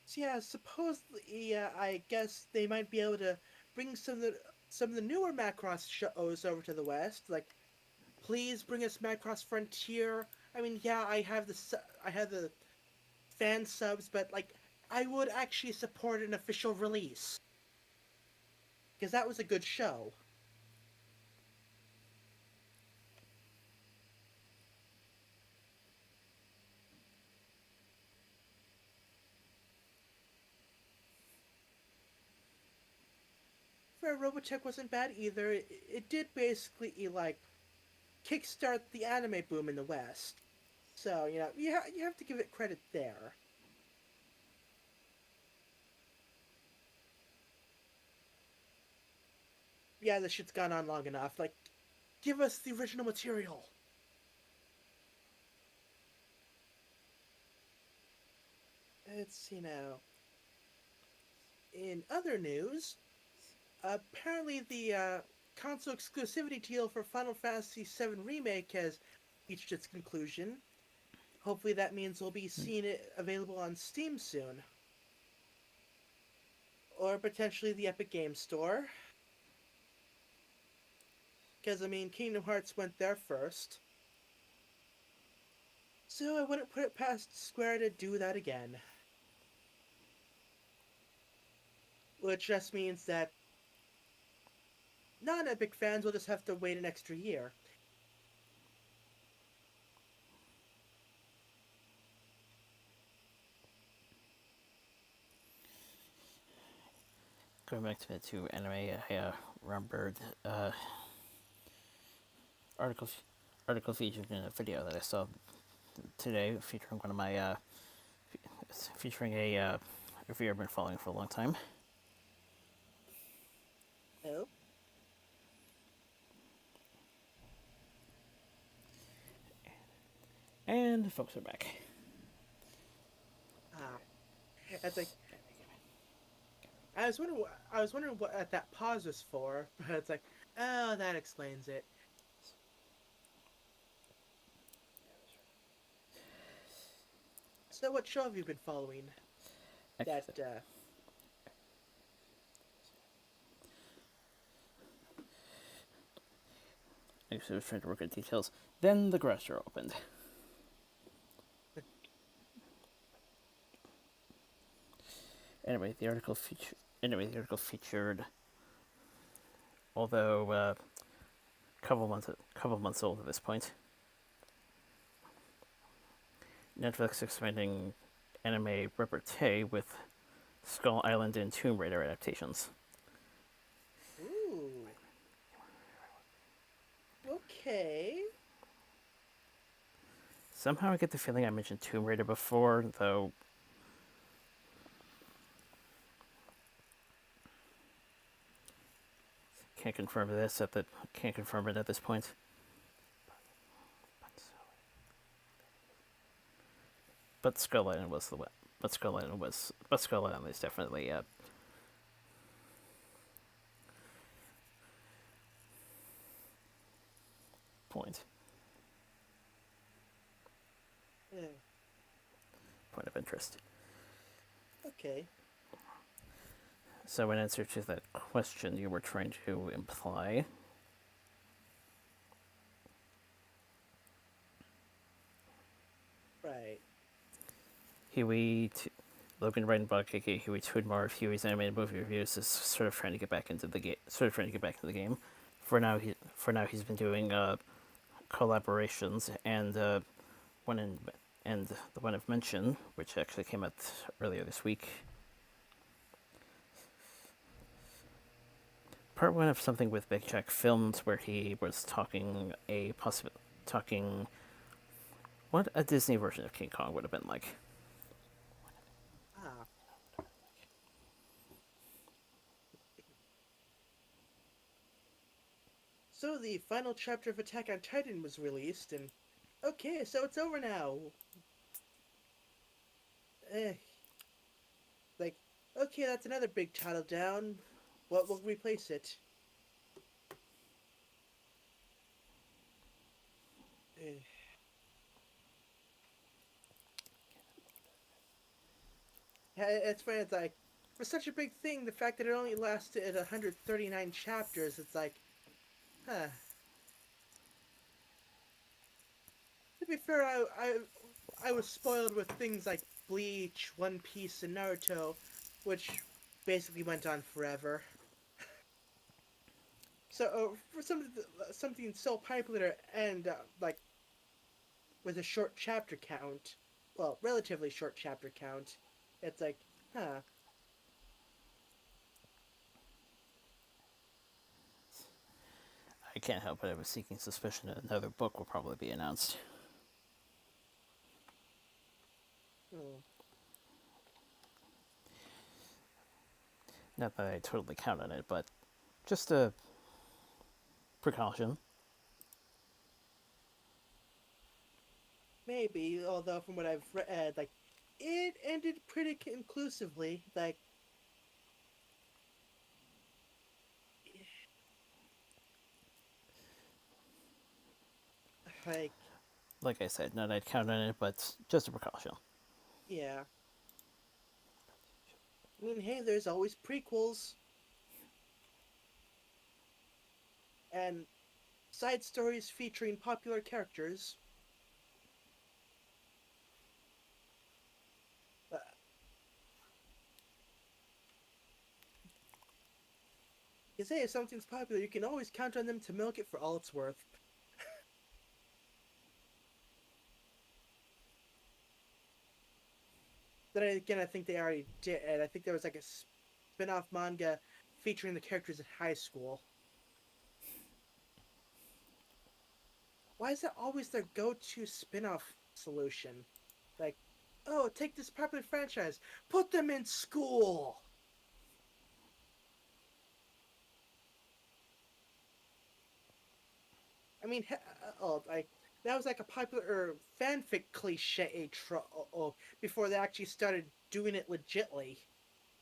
So yeah, supposedly, I guess they might be able to bring some of the newer Macross shows over to the West. Like, please bring us Macross Frontier. I mean, yeah, I have the fan subs, but like, I would actually support an official release because that was a good show. For Robotech wasn't bad either. It did basically like kickstart the anime boom in the West. So you have to give it credit there. Yeah, this shit's gone on long enough. Like, give us the original material. It's in other news, apparently the console exclusivity deal for Final Fantasy VII Remake has reached its conclusion. Hopefully that means we'll be seeing it available on Steam soon. Or potentially the Epic Games Store. Because, I mean, Kingdom Hearts went there first. So I wouldn't put it past Square to do that again. Which just means that non-Epic fans will just have to wait an extra year. Going back to anime, I remembered article article featured in a video that I saw today featuring one of my featuring a reviewer I've been following for a long time. Oh? And the folks are back. Ah. That's like, I was wondering what that pause was for, but it's like, oh, that explains it. So what show have you been following? That, I was trying to work out details. Then the garage door opened. Anyway, the article featured, although a couple months old at this point, Netflix expanding anime repertoire with Skull Island and Tomb Raider adaptations. ooh. Okay. Somehow I get the feeling I mentioned Tomb Raider before, though. Can't confirm it at this point. But Skull Island was the but Skull Island is definitely a point Yeah. of interest. Okay. So in answer to that question you were trying to imply, Right. Huey, Logan writing blog, aka Huey tweeted more of Huey's animated movie reviews, is sort of trying to get back into the game. Sort of trying to get back into the game. For now, he's been doing collaborations, and one in and the one I've mentioned, which actually came out earlier this week. Part one of something with Big Jack Films, where he was talking what a Disney version of King Kong would have been like. Ah. So the final chapter of Attack on Titan was released, and okay, so it's over now. Eh, like, okay, that's another big title down. What will replace it? Eh. Yeah, it's funny. It's like for such a big thing, the fact that it only lasted 139 chapters, it's like, huh. To be fair, I was spoiled with things like Bleach, One Piece, and Naruto, which basically went on forever. So for something so popular and like with a short chapter count, well, relatively short chapter count, it's like, huh. I can't help but I was seeking suspicion that another book will probably be announced. Hmm. Not that I totally count on it, but just a precaution. Maybe, although from what I've read, like, it ended pretty conclusively. Like, Like I said, not that I'd count on it, but just a precaution. yeah. I mean, hey, there's always prequels and side stories featuring popular characters. Uh, you say if something's popular, you can always count on them to milk it for all it's worth. Then again, I think they already did. I think there was like a spin-off manga featuring the characters in high school. Why is that always their go-to spin-off solution? Like, oh, take this popular franchise, put them in school. I mean, oh, like that was like a popular fanfic cliche before they actually started doing it legitly,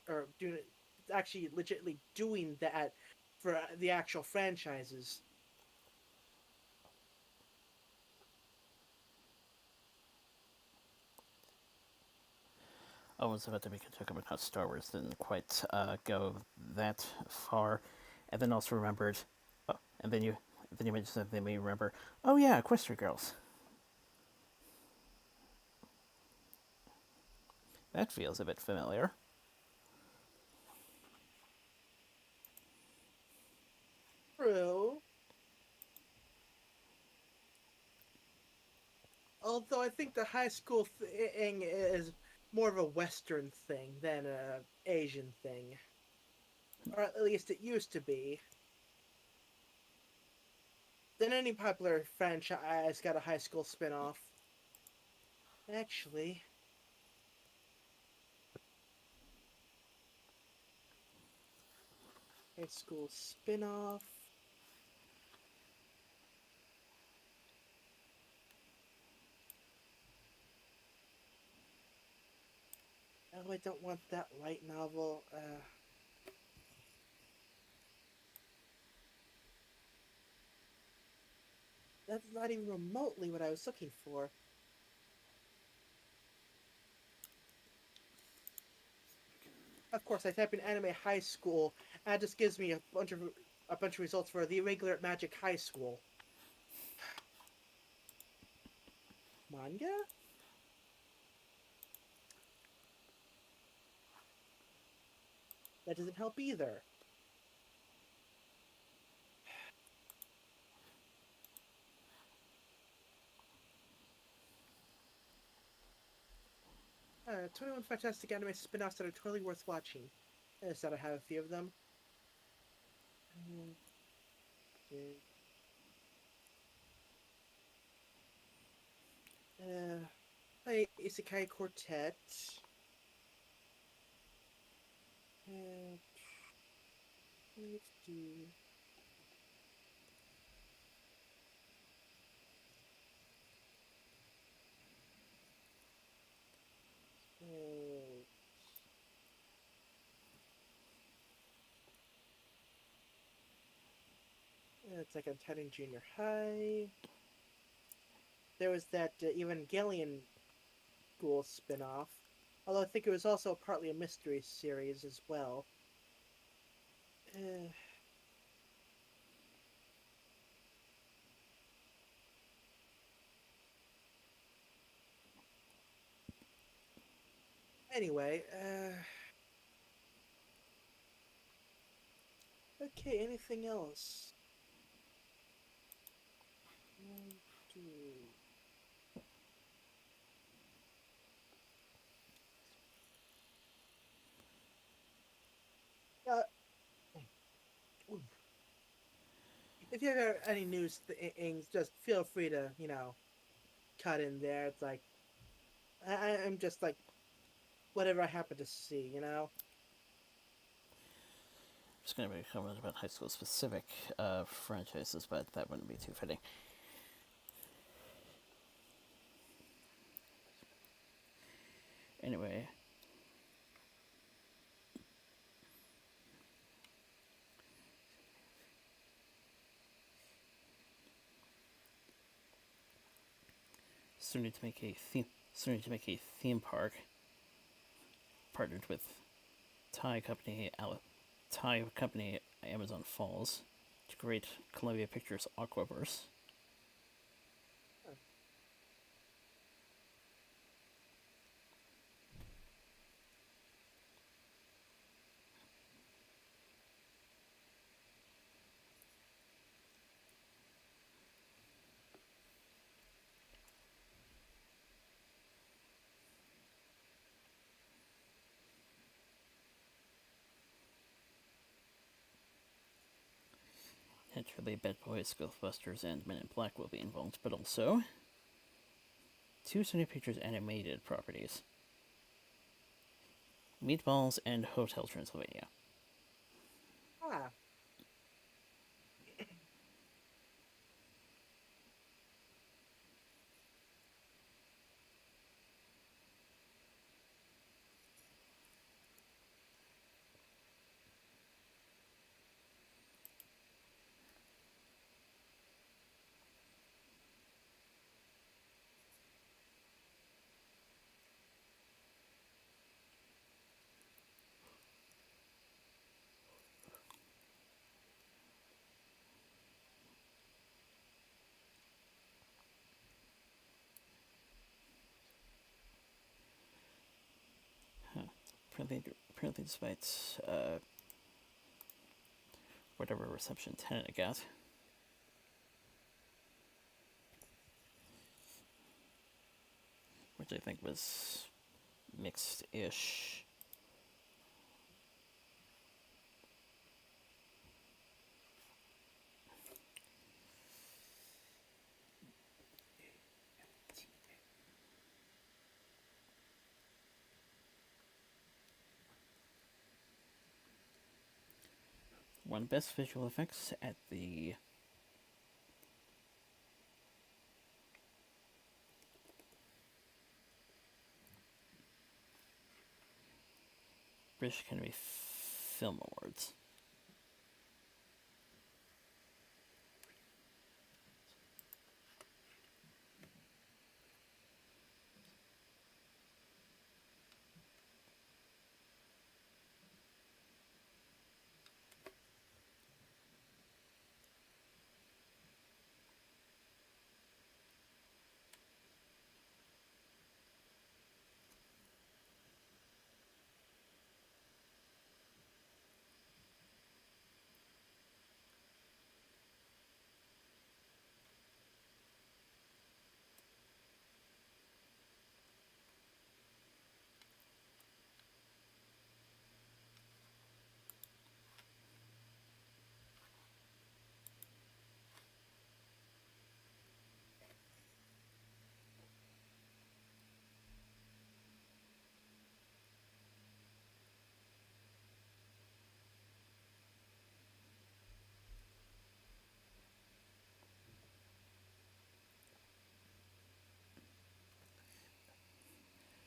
or doing it actually legitimately doing that for the actual franchises. I was about to make a joke about how Star Wars didn't quite go that far, and then also remembered. Oh, and then you mentioned something that made me remember. Oh yeah, Equestria Girls. That feels a bit familiar. True. Although I think the high school thing is more of a Western thing than a Asian thing, or at least it used to be. Then any popular franchise got a high school spin-off. Actually, high school spin-off. Oh, I don't want that light novel. That's not even remotely what I was looking for. Of course, I type in anime high school, and it just gives me a bunch of results for the irregular magic high school. Manga? That doesn't help either. 21 fantastic anime spin-offs that are totally worth watching. I just thought I have a few of them. Play Isekai Quartet. Let's do. It's like Untitled Junior High. There was that Evangelion school spin-off. Although I think it was also partly a mystery series as well. Uh, anyway, okay, anything else? One, two. Uh, if you have any news things, just feel free to, cut in there. It's like, I'm just like, whatever I happen to see. Just going to be a comment about high school specific franchises, but that wouldn't be too fitting. Anyway. Starting to make a theme park partnered with Thai company Amazon Falls to create Columbia Pictures Aquaverse. Naturally, Bad Boys, Ghostbusters, and Men in Black will be involved, but also two Sony Pictures animated properties, Meatballs and Hotel Transylvania. Ah. Apparently despite whatever reception Tenet got, which I think was mixed-ish. Won Best Visual Effects at the British Academy Film Awards.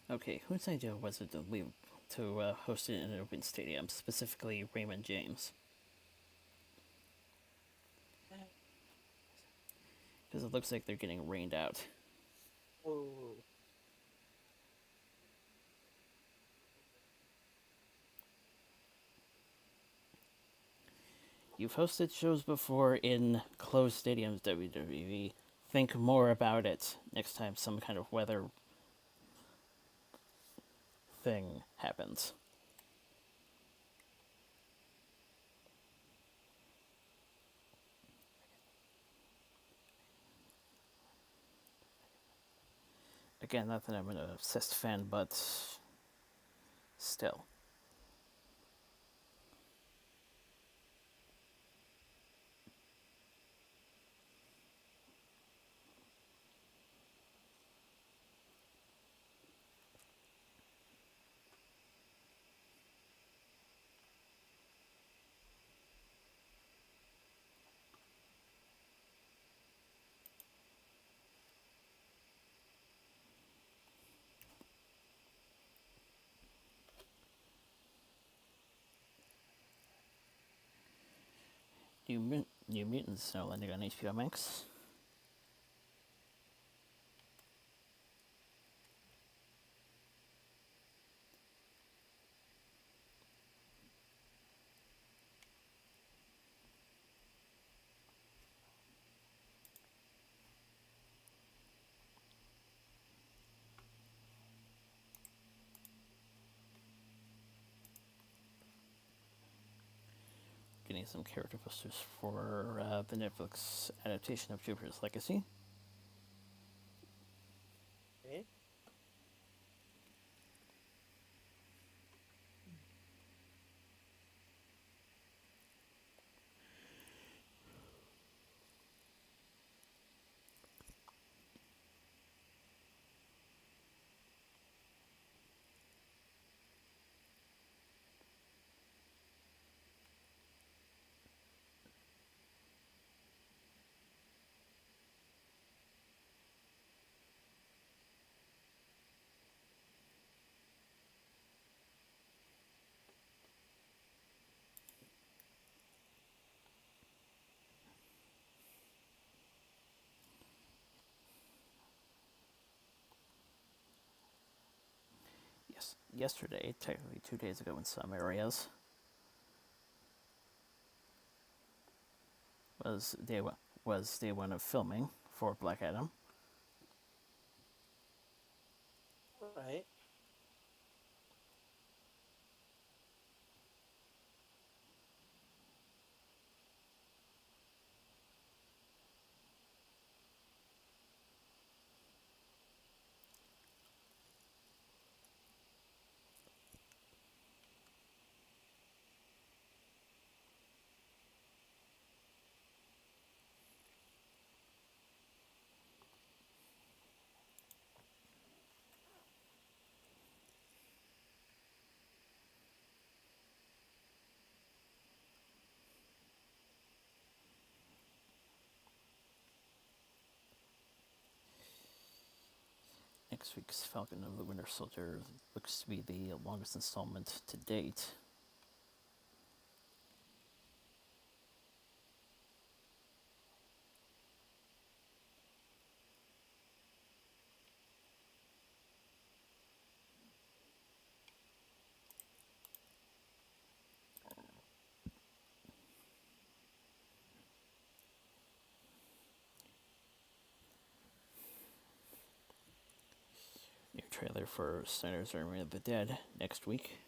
Okay, whose idea was it to host it in an open stadium, specifically Raymond James? Because it looks like they're getting rained out. Oh. You've hosted shows before in closed stadiums, WWE. Think more about it next time some kind of weather thing happens. Again, not that I'm an obsessed fan, but still. New Mutants now landing on HBO Max. Getting some character posters for the Netflix adaptation of Jupiter's Legacy. Okay. Yes, yesterday, technically 2 days ago in some areas, was day one of filming for Black Adam. Right. Next week's Falcon of the Winter Soldier looks to be the longest installment to date. New trailer for Snyder's Army of the Dead next week.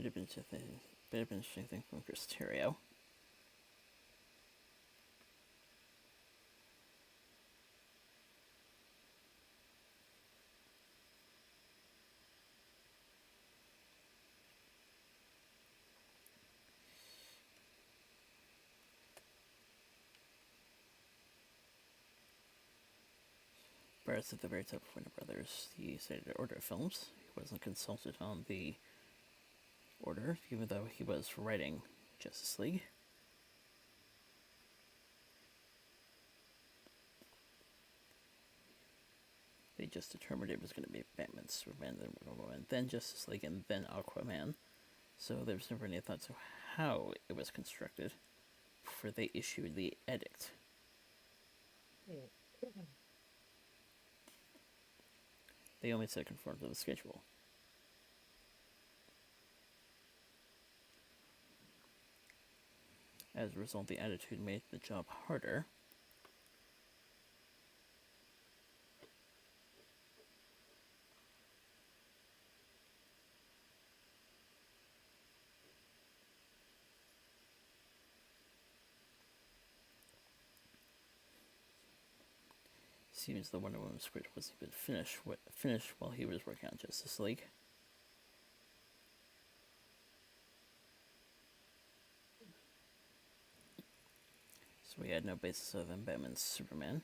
Bit of interesting thing from Chris Terrio. Whereas at the very top of Warner Brothers, he decided to order films. He wasn't consulted on the order, even though he was writing Justice League. They just determined it was going to be Batman, Superman, then Wonder Woman, then Justice League, and then Aquaman. So there was never any thought to how it was constructed before they issued the edict. They only said conform to the schedule. As a result, the attitude made the job harder. Seems the Wonder Woman script wasn't even finished while he was working on Justice League. So we had no basis other than Batman's Superman.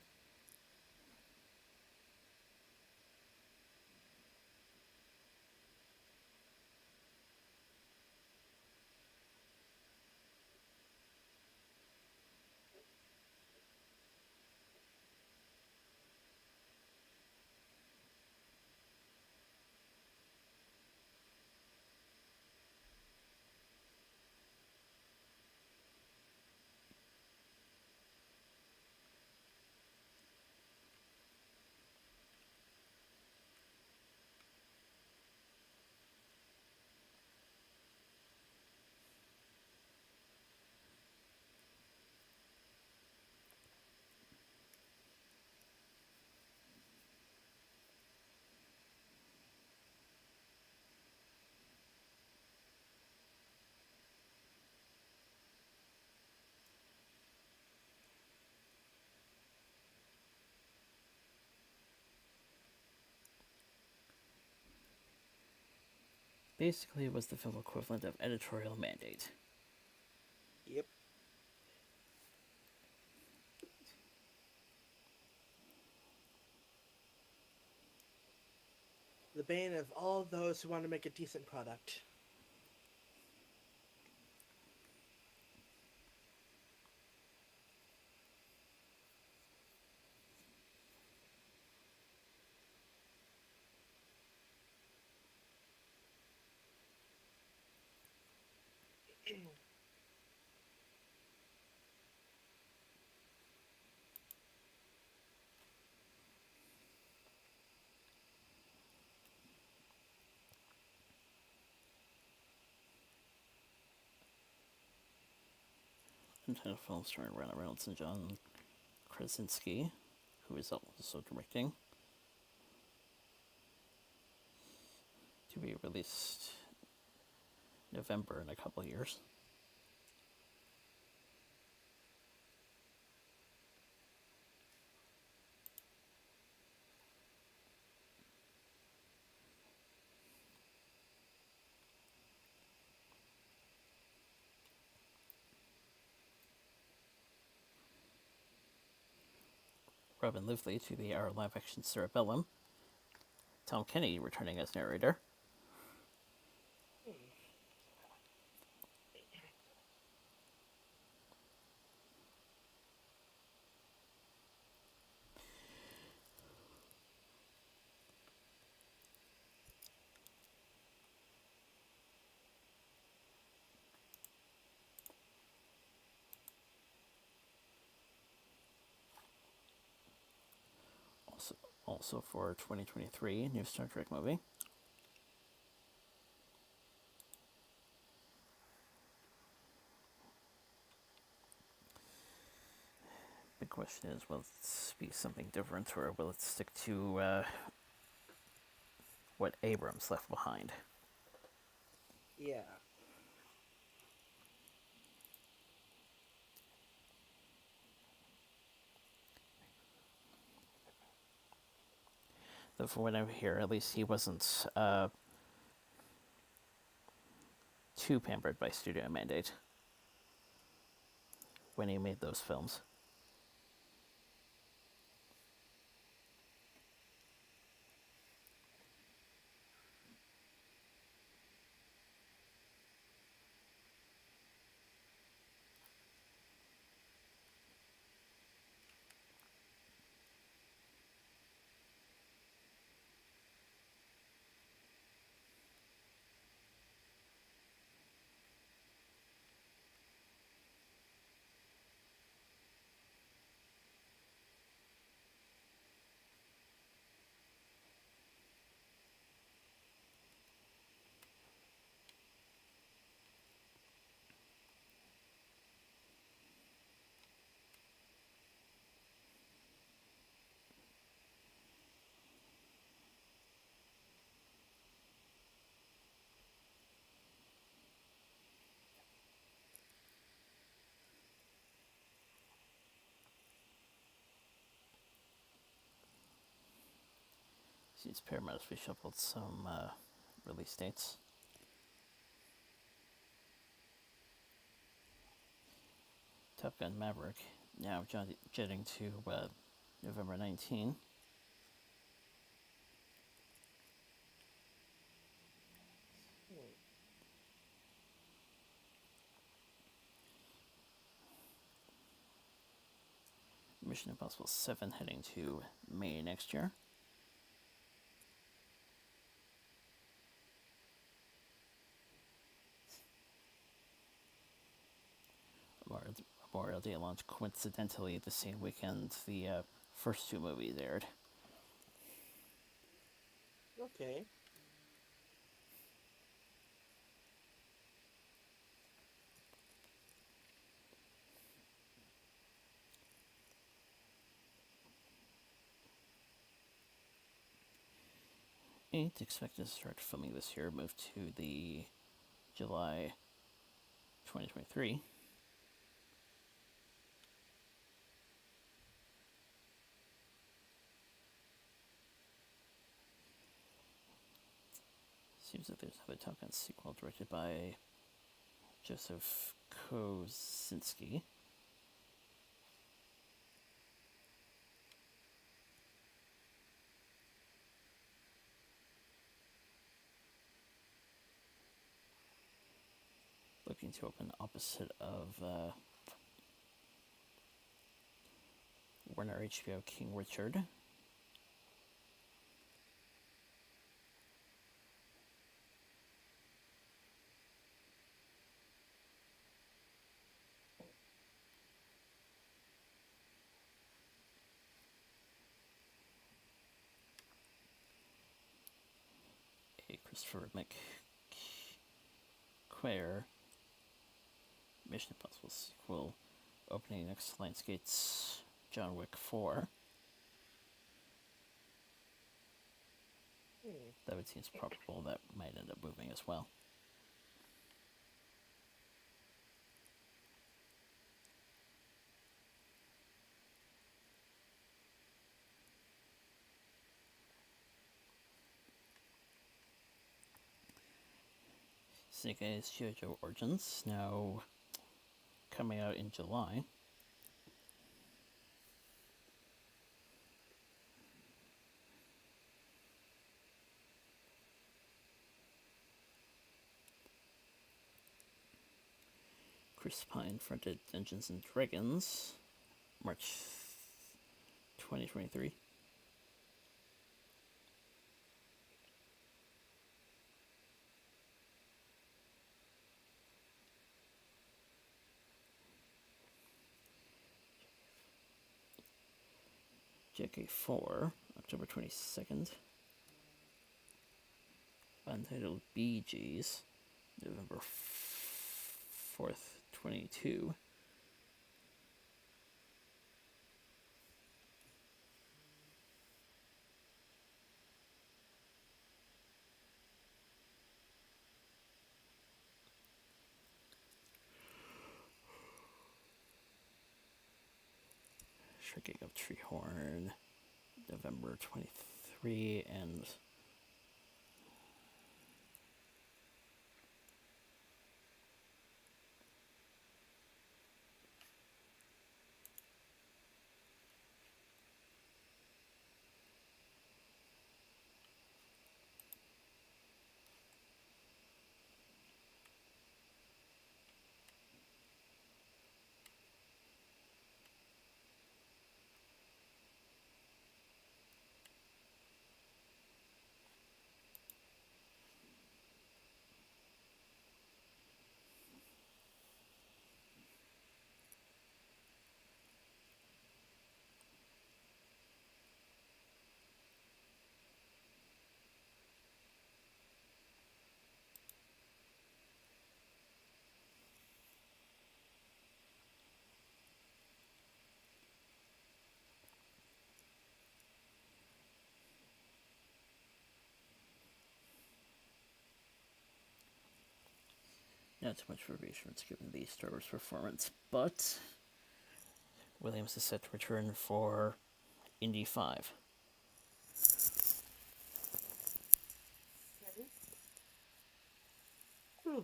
Basically, it was the film equivalent of editorial mandate. Yep. The bane of all those who want to make a decent product. Untitled film starring Ryan Reynolds and John Krasinski, who is also directing. To be released November in a couple years. Robin Lively to the our live-action Cerebellum. Tom Kenny returning as narrator. Also for 2023, new Star Trek movie. Big question is, will it be something different, or will it stick to what Abrams left behind? Yeah. From what I hear, at least he wasn't too pampered by studio mandate when he made those films. Since Paramount has reshuffled some release dates. Top Gun Maverick now jetting to November 19. Mission Impossible 7 heading to May next year. Memorial Day launch coincidentally the same weekend the first two movies aired. Okay. Ain't expected to start filming this year, moved to the July 2023. Seems like there's a Top Gun sequel directed by Joseph Kosinski. Looking to open opposite of Warner HBO King Richard. A Christopher McQuarrie Mission Impossible sequel opening next Lionsgate's John Wick 4. That would seem probable that might end up moving as well. Snake Eyes JoJo Origins now coming out in July. Chris Pine fronted Dungeons and Dragons, March 2023. JK4, October 22nd. Untitled Bee Gees, November 4th, 22. Shrinking of Treehorn, November 23rd. 3 and not too much reassurance given the Star Wars performance, but Williams is set to return for Indy 5. Okay. Hmm.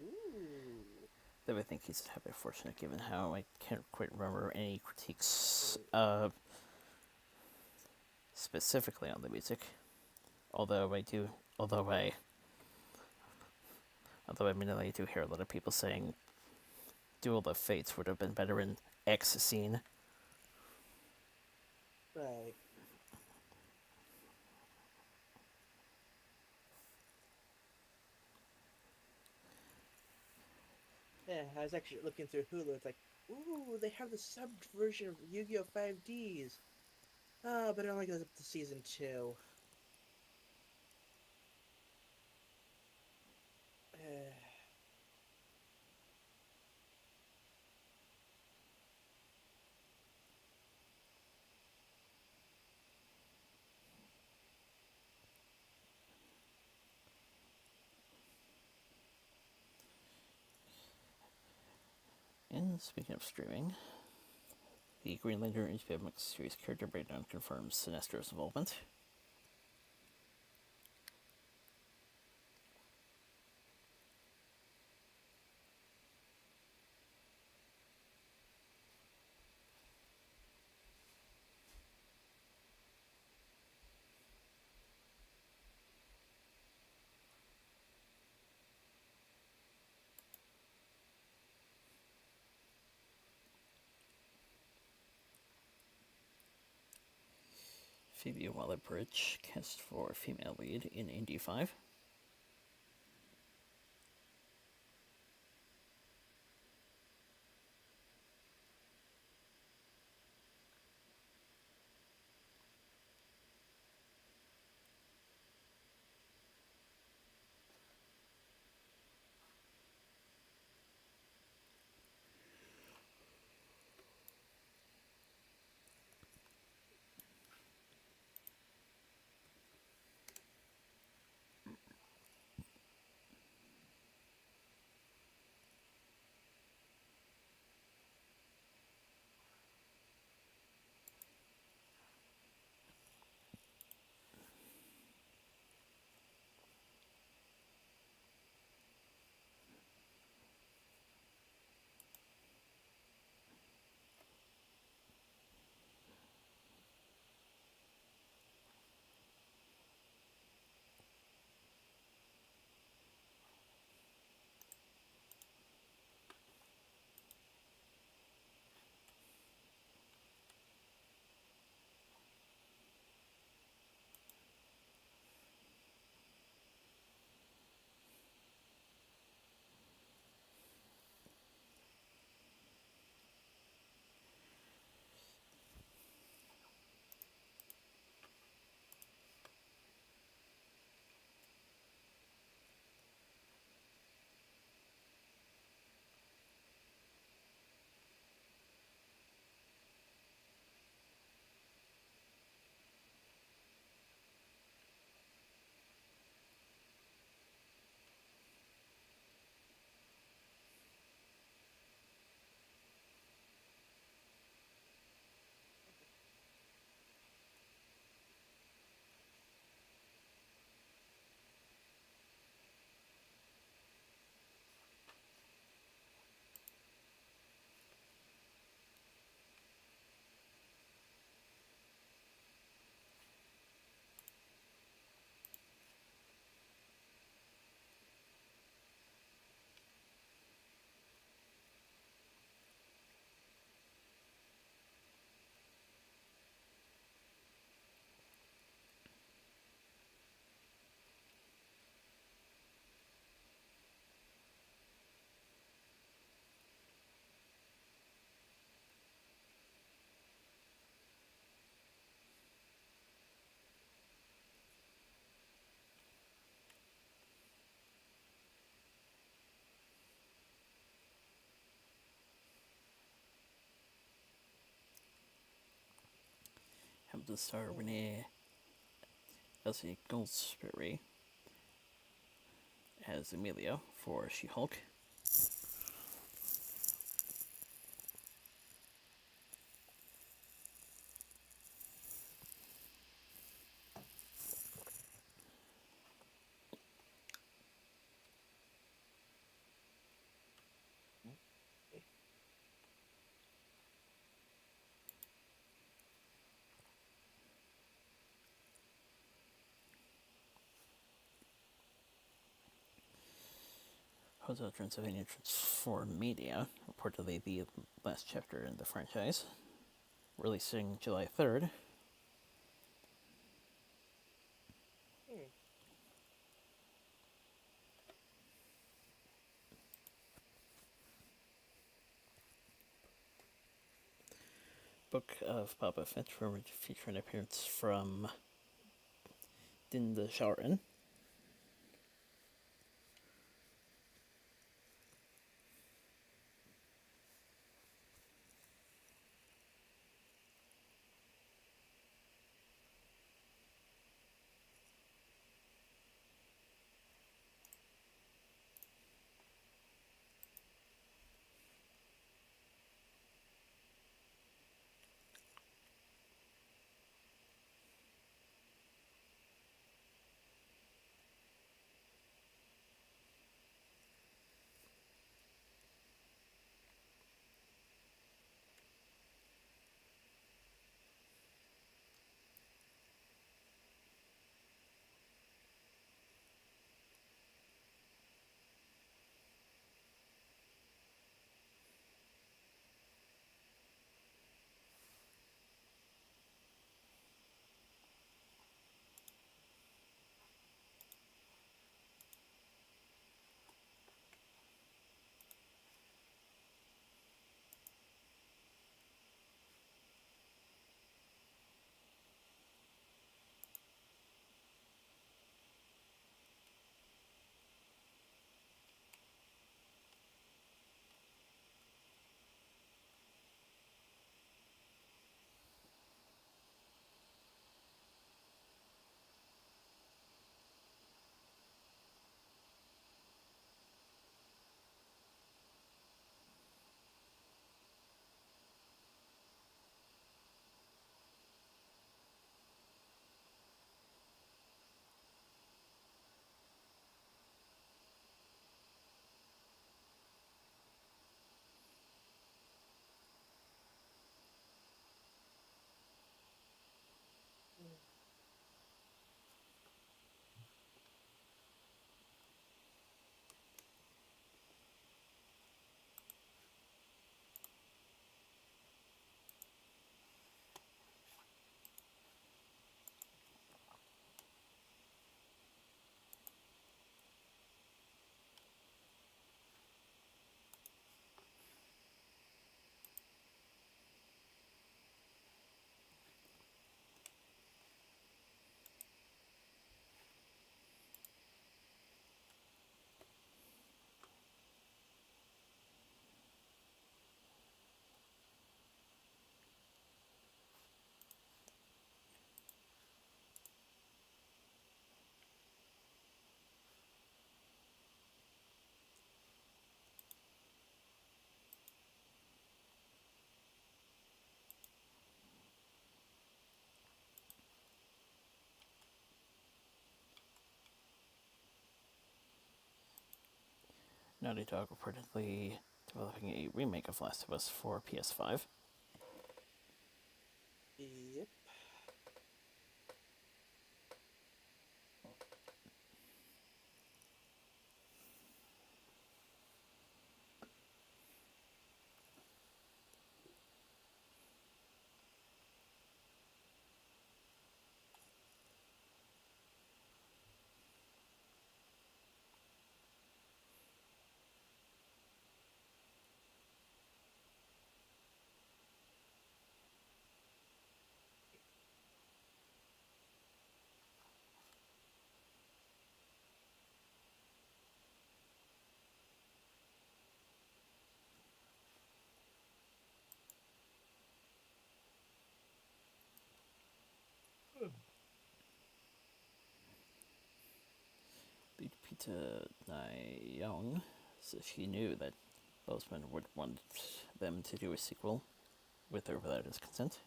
Ooh. Though I think he's a bit fortunate given how I can't quite remember any critiques specifically on the music. Although I do, although I mean I do hear a lot of people saying Duel of Fates would have been better in X scene. Right. Yeah, I was actually looking through Hulu. It's like, ooh, they have the subbed version of Yu-Gi-Oh! 5Ds. Oh, but it only goes up to season 2. And speaking of streaming, the Green Lantern HBO Max series character breakdown confirms Sinestro's involvement. Phoebe Waller-Bridge cast for female lead in Indy 5. Have to star Renee Elsie Goldsberry as Amelia for She-Hulk. Hotel Transylvania Transform Media, reportedly the last chapter in the franchise, releasing July 3rd. Book of Boba Fett, featuring appearance from Din Djarin. Naughty Dog reportedly developing a remake of Last of Us for PS5. Yep. Peter Young says she knew that Boseman would want them to do a sequel with or without his consent.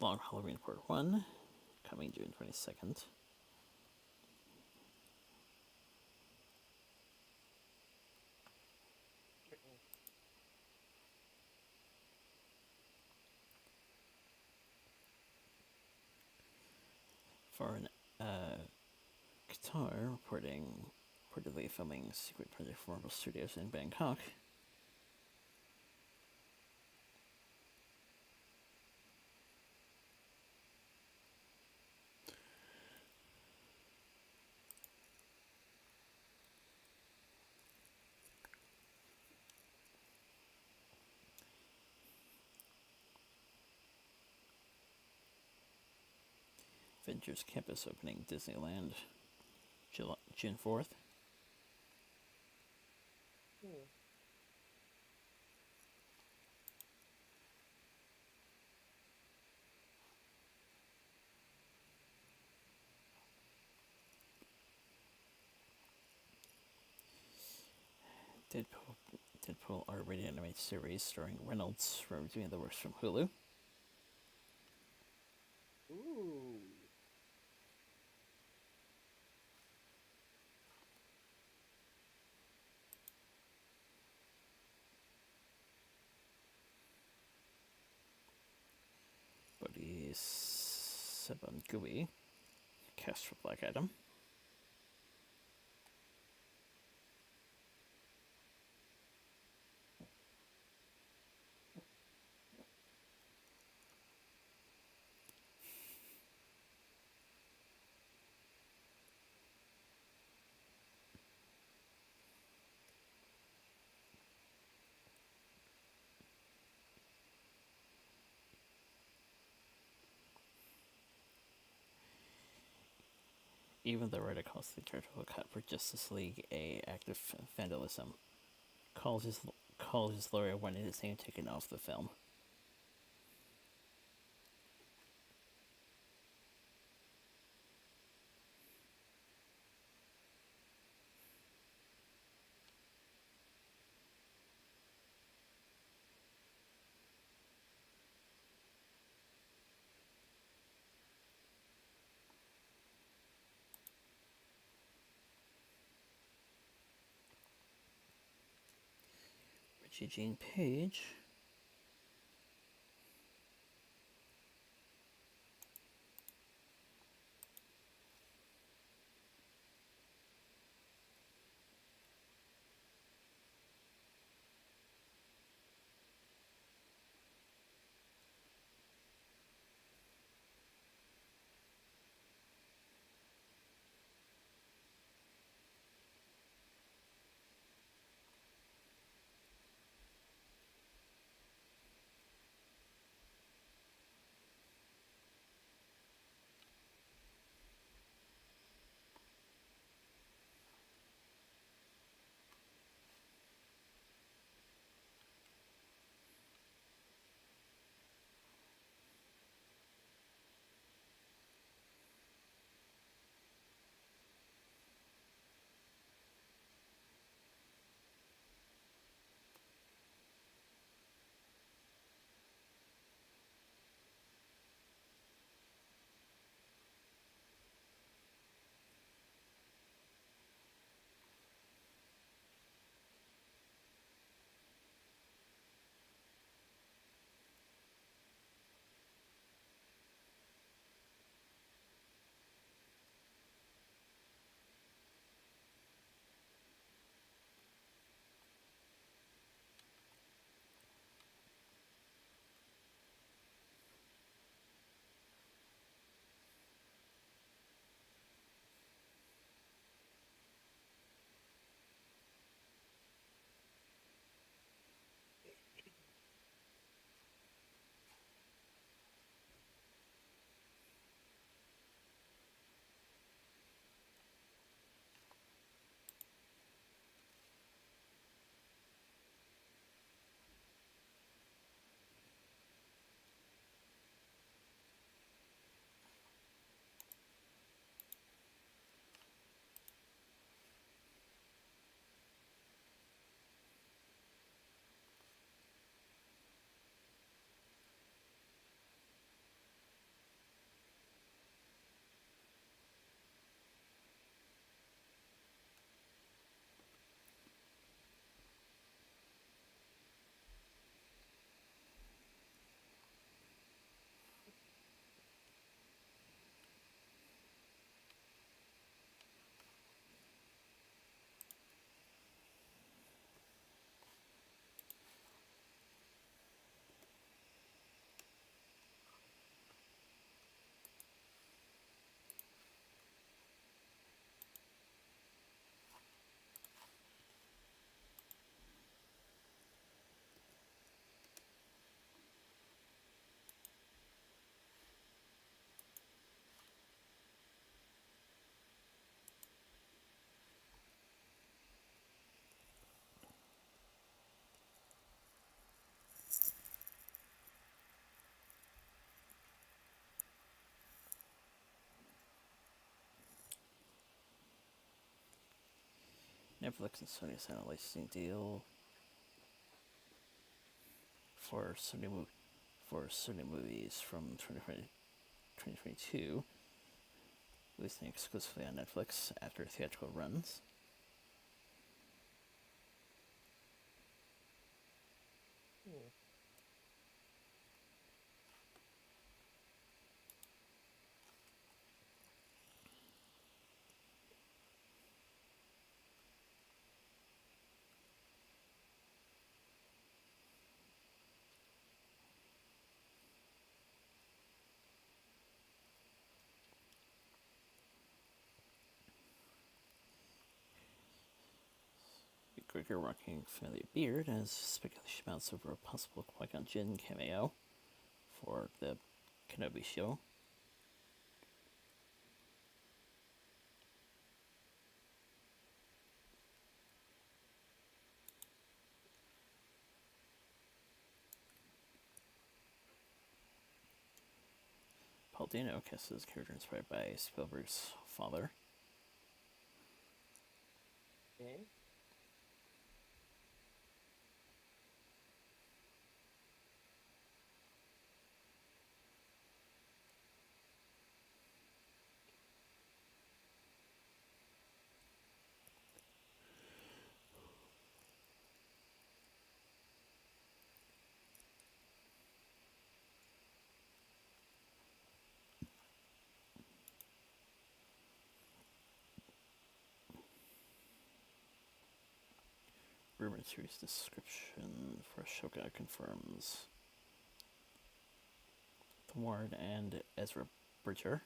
Long Halloween Part 1, coming June 22nd. Foreign Qatar reportedly filming secret project for Marvel Studios in Bangkok. Avengers Campus opening Disneyland June 4th. Deadpool R-rated animated series starring Reynolds reviewing the works from Hulu. Ooh. Bodhi Sabangui cast for Black Adam. Even the writer calls the theatrical cut for Justice League a act of vandalism. Calls his lawyer wanted his name taken off the film. Reggie Jean Page Netflix and Sony signed a licensing deal for Sony movies from 2022, releasing exclusively on Netflix after theatrical runs. Gregor rocking familiar beard as speculation mounts over a possible Qui-Gon Jinn cameo for the Kenobi show. Paul Dano casts his character inspired by Spielberg's father. Okay. Rumored series description for Ashoka confirms the Ward and Ezra Bridger.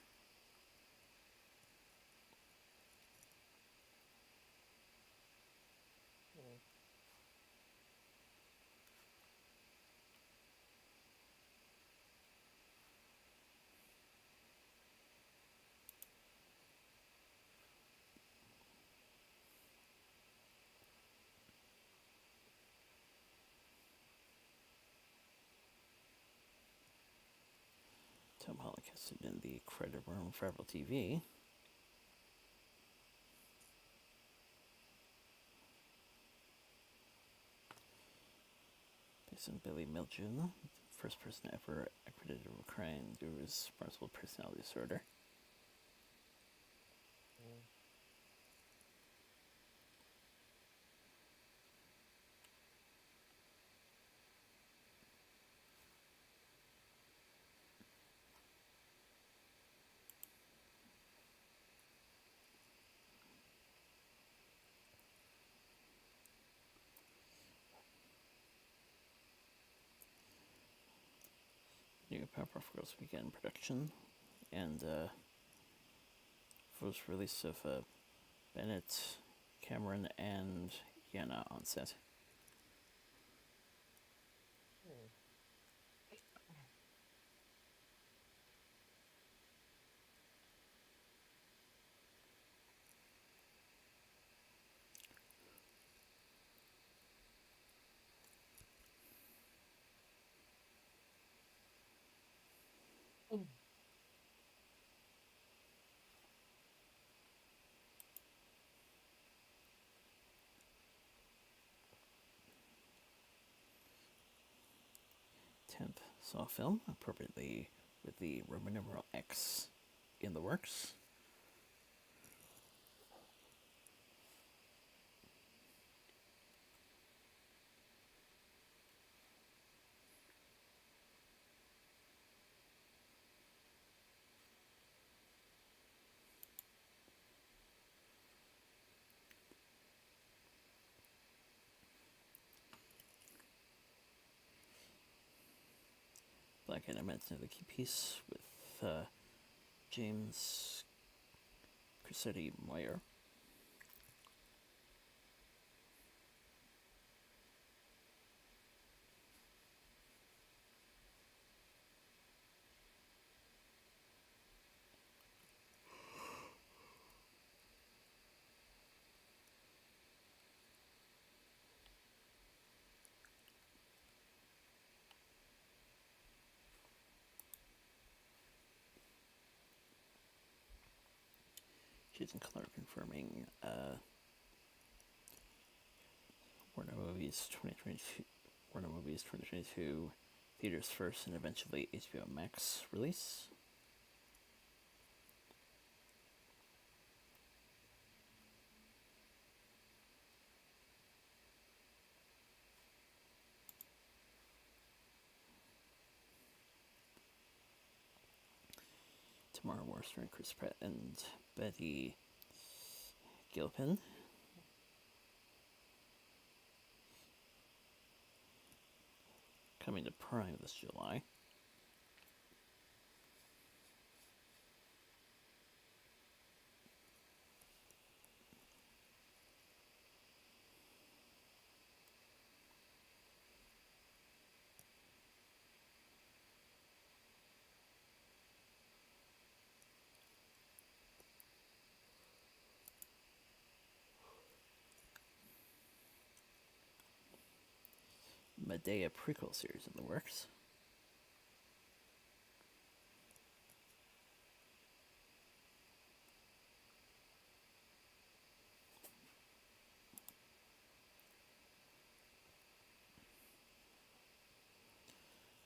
Tom Holland casted in the credit room for Apple TV. Based on Billy Milgen, the first person ever accredited of a crime due to his multiple personality disorder. New Powerpuff Girls began production, and first release of Bennett, Cameron, and Yana on set. Mm. 10th Saw film, appropriately with the Roman numeral X in the works. Black Adam adds another key piece with James Cressetti Moyer. Jason Clark confirming Warner Movies 2022. Warner Movies 2022 theaters first and eventually HBO Max release. Tomorrow War starring Chris Pratt and Betty Gilpin. Coming to Prime this July. Medea prequel series in the works.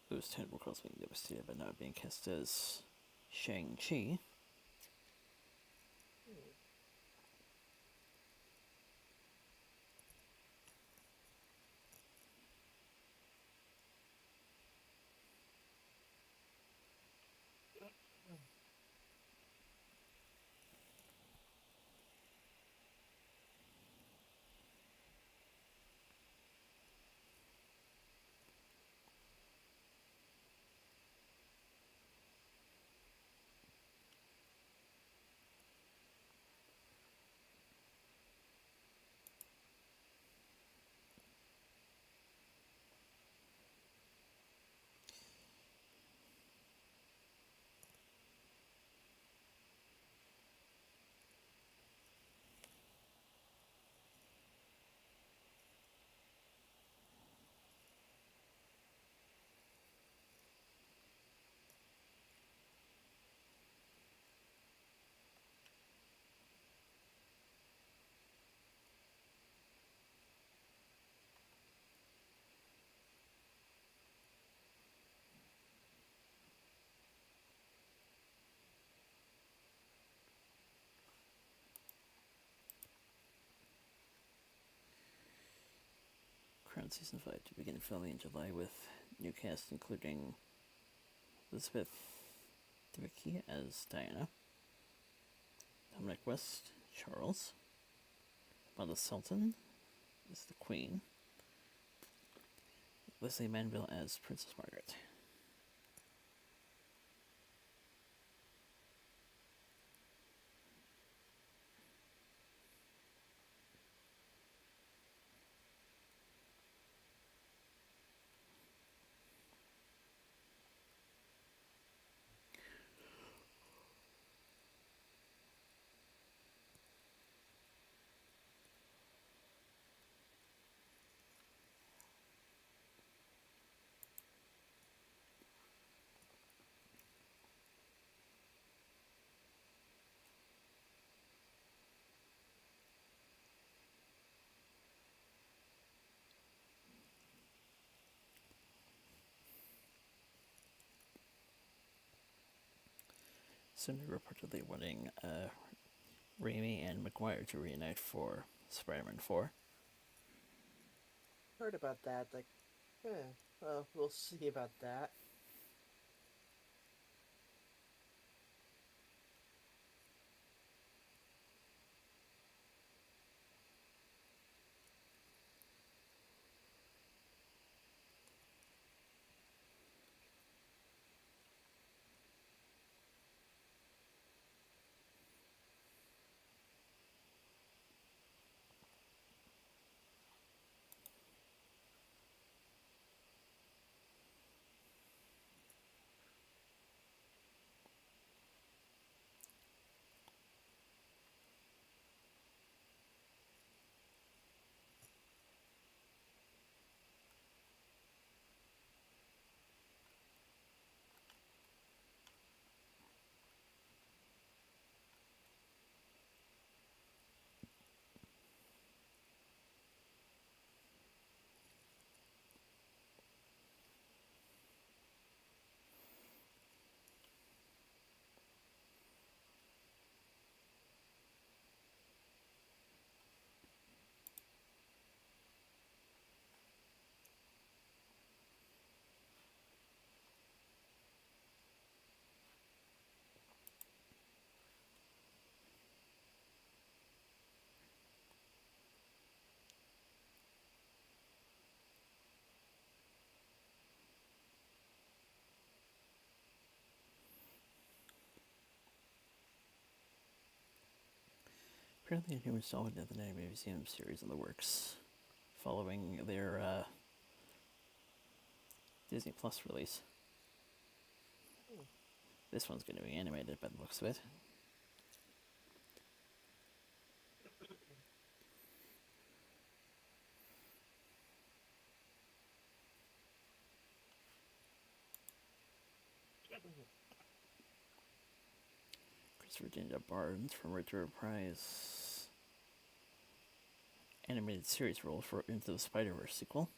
Those tentable calls being devastated by not being cast as Shang-Chi. Crown Season 5 to begin filming in July with new cast including Elizabeth Debicki as Diana, Dominic West, Charles, Mala Sultan as the Queen, Leslie Manville as Princess Margaret. Sony reportedly wanting Raimi and Maguire to reunite for Spider-Man 4. Heard about that. Like, well, we'll see about that. Apparently, a new installment of the animated museum series in the works, following their Disney Plus release. This one's going to be animated by the looks of it. Virginia Barnes from Richard Reprise animated series role for Into the Spider-Verse sequel.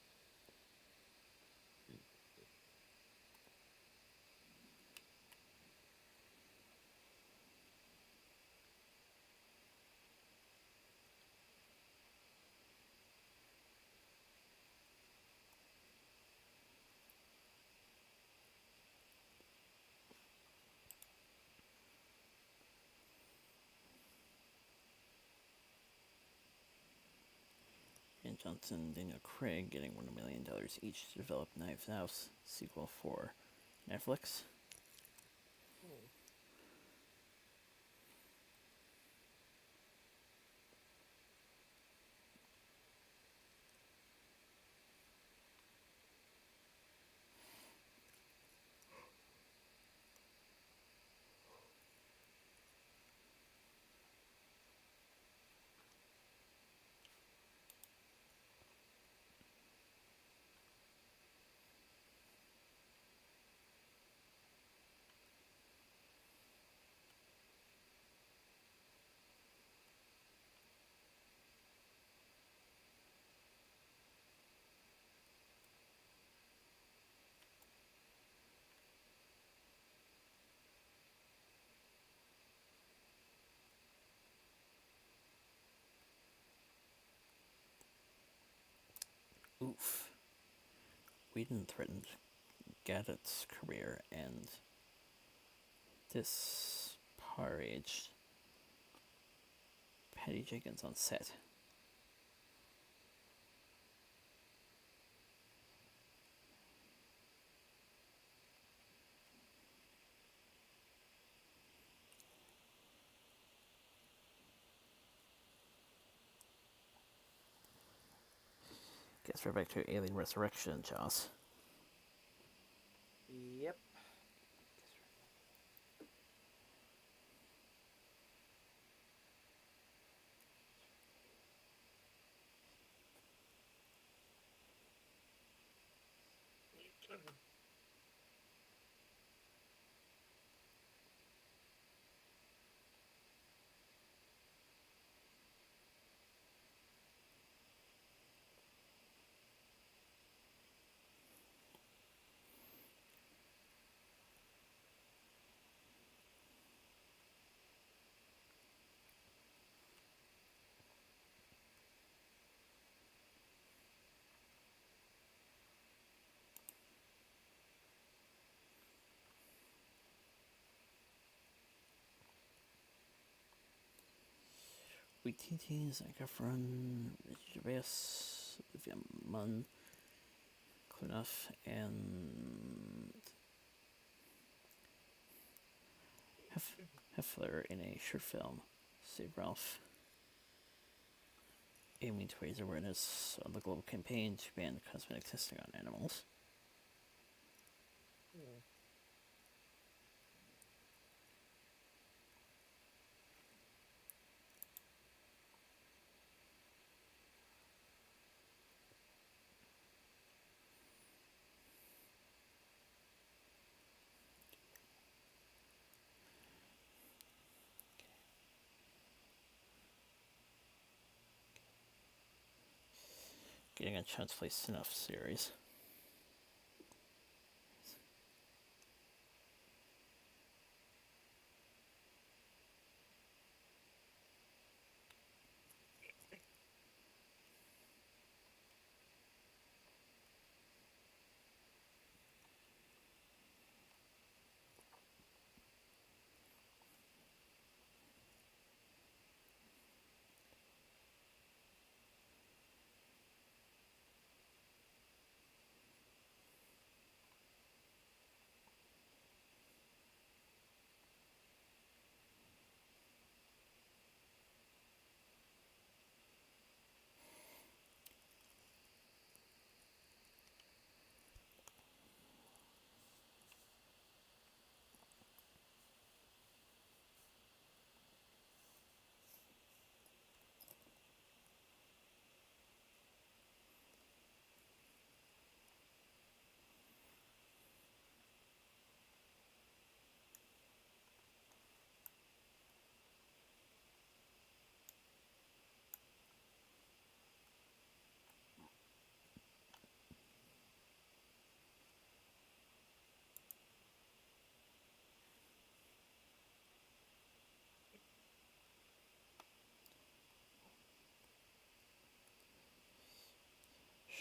And Johnson and Daniel Craig getting $1 million each to develop Knives Out sequel for Netflix. Oof. Whedon threatened Gadget's career and disparaged Patty Jenkins on set. Guess we're back to Alien Resurrection, Joss. Yep. Waititi, Zac Efron, Richard Gervais, Olivia Munn, Clunoff, and Heffler in a short film, Save Ralph, aiming to raise awareness on the global campaign to ban cosmetic testing on animals. Getting a chance to play Snuff series.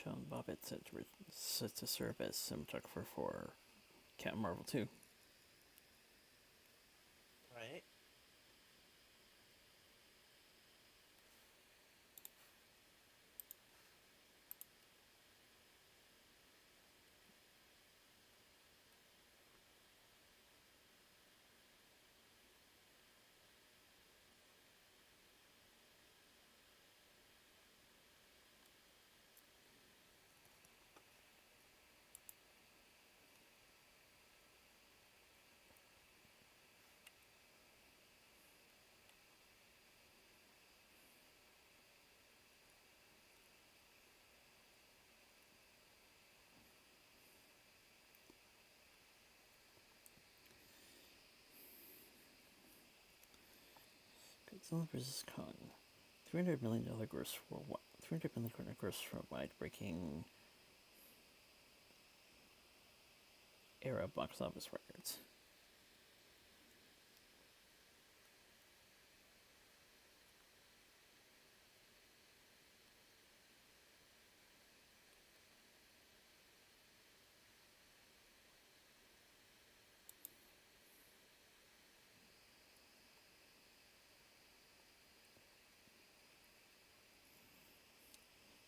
Sean Bobbitt set to serve as cinematographer for Captain Marvel 2. Right. Godzilla vs. Kong. $300 million gross worldwide. $300 million gross worldwide, breaking era box office records.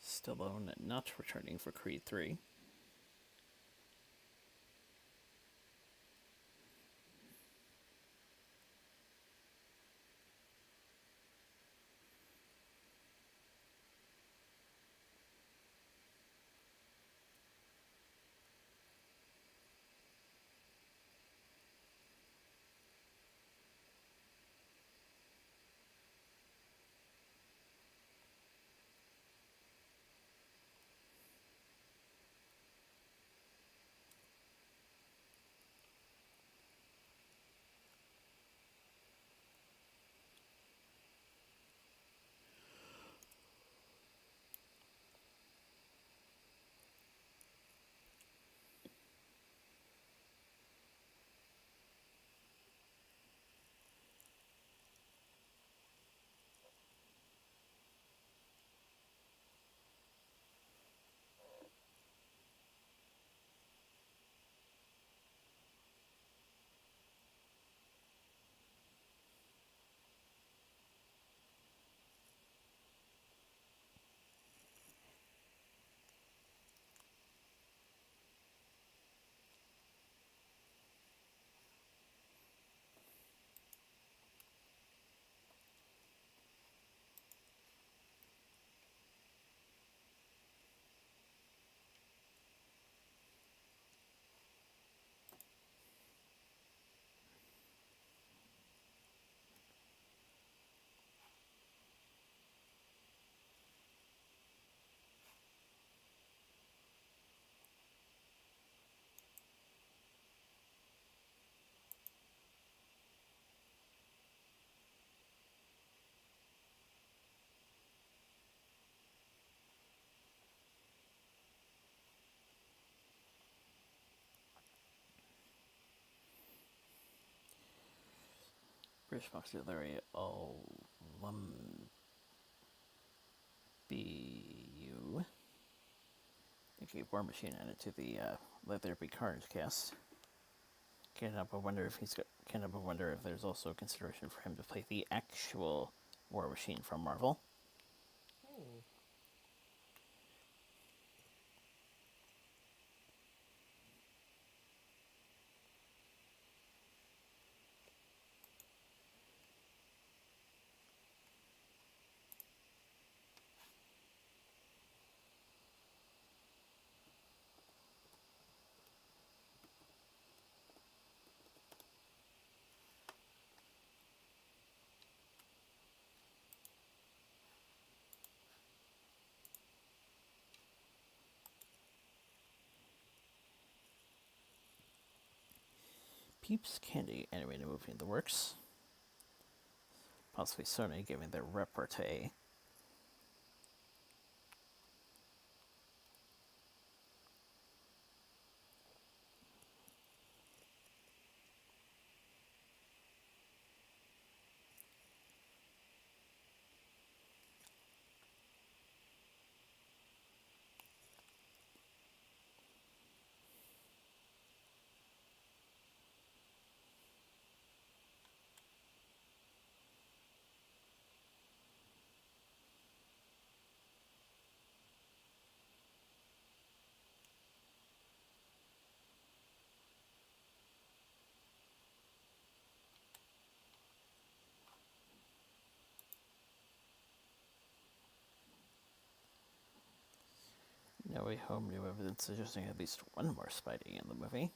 Stallone not returning for Creed 3. British boxer Larry Olumbu. Okay, War Machine added to the Let There Be Carnage cast. Can't help but wonder if there's also consideration for him to play the actual War Machine from Marvel. Hmm. Peeps Candy animated movie in the works. Possibly Sony giving their repartee. Way Home, new evidence suggesting at least one more Spidey in the movie.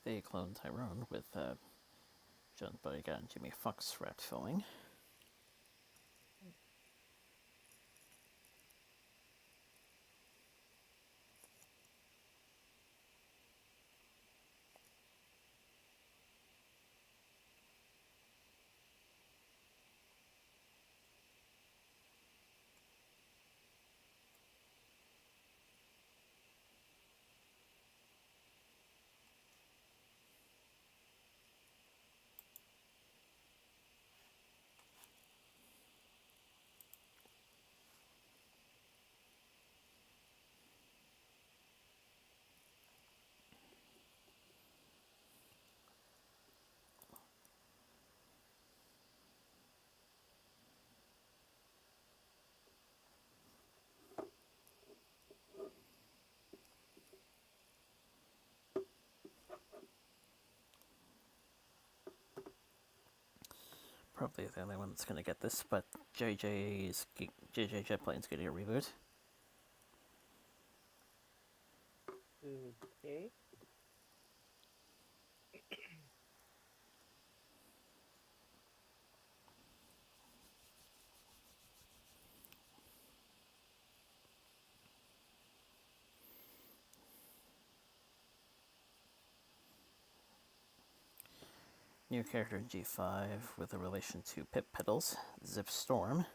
They cloned Tyrone with John Boyega and Jimmy Fox wrapped filming. Probably the only one that's going to get this, but JJ Jetplane's getting a reboot. Okay. New character in G5 with a relation to Pip Pedals, Zip Storm.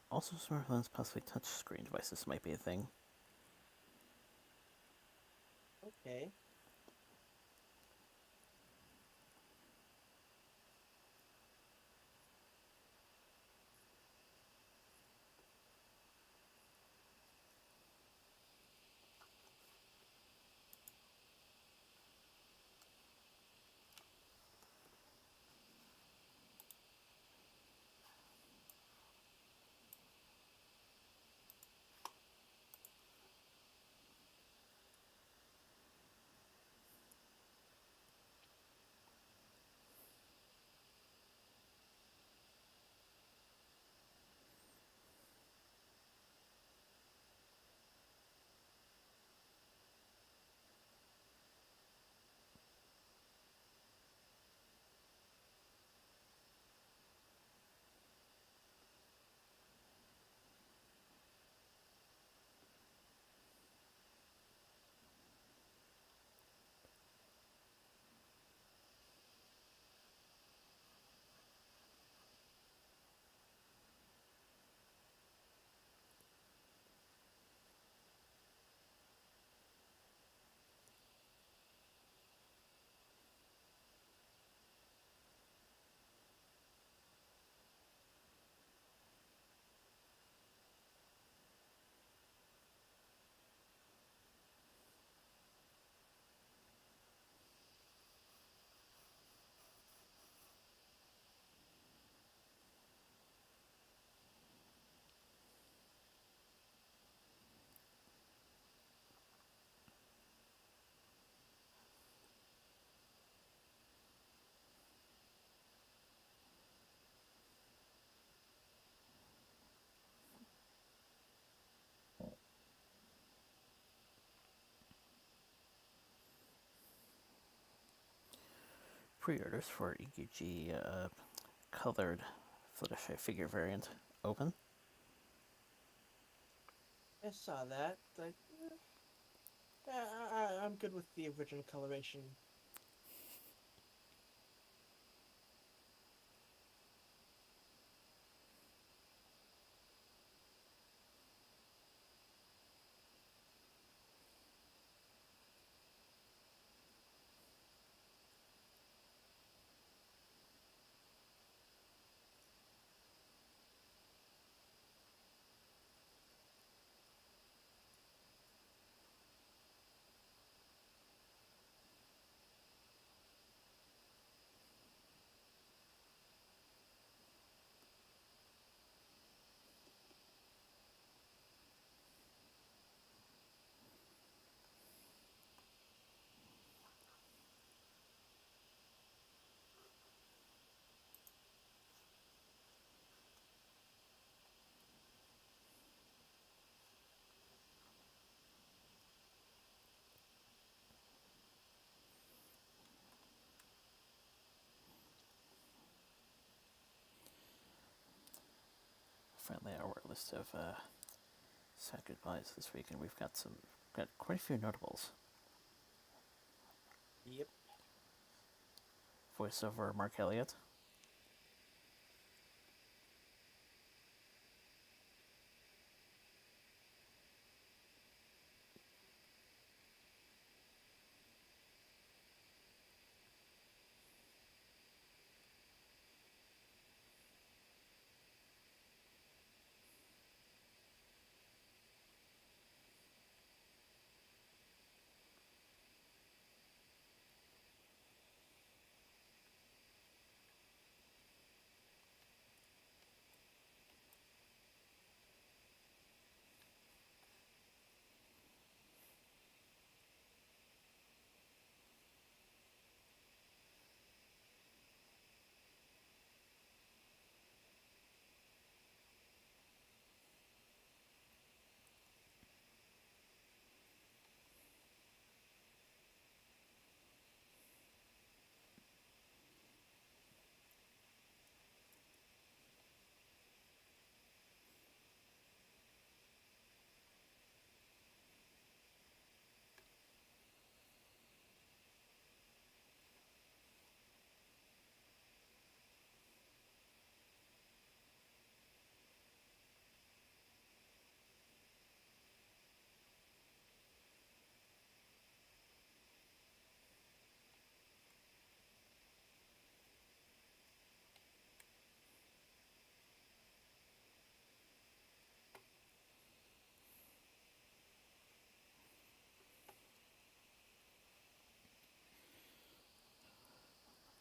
Also, smartphones, possibly touchscreen devices might be a thing. Okay. pre-orders for EQG colored Fluttershy figure variant open. I saw that. Like, I'm good with the original coloration. Finally, our list of sad goodbyes this week, and we've got quite a few notables. Yep. Voiceover Mark Elliott.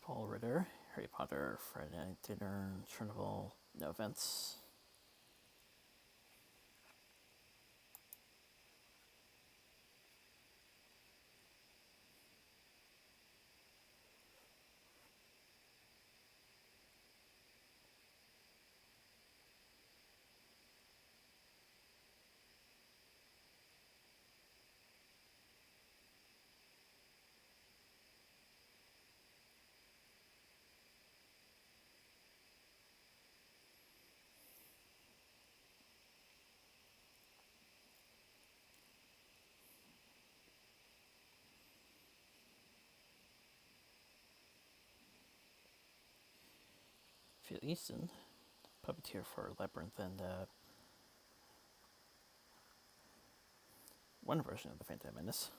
Paul Ritter, Harry Potter, Friday Night Dinner, Chernobyl, no events. Phil Easton, puppeteer for Labyrinth and one version of the Phantom Menace.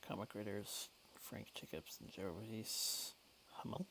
Comic writers Frank Jacobs and Joe Reese Hummel.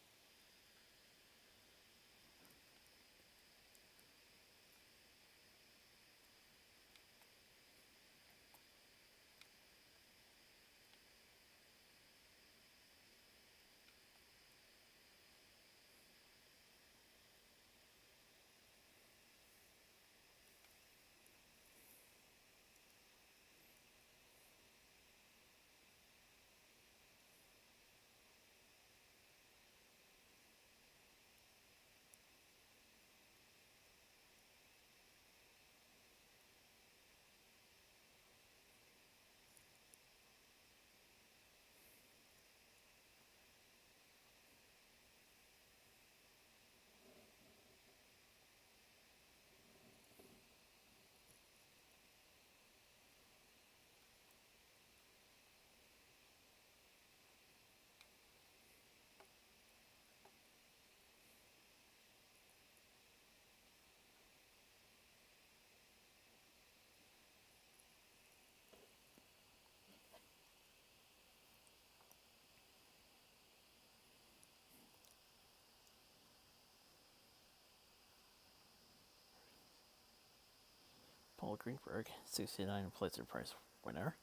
Paul Greenberg, 69 Pulitzer Prize winner.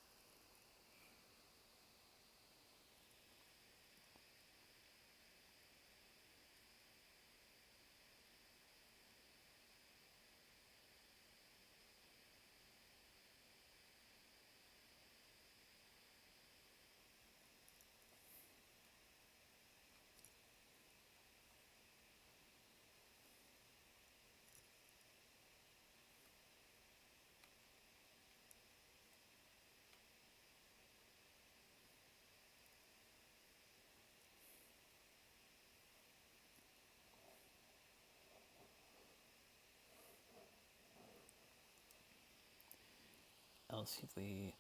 Elsie Lee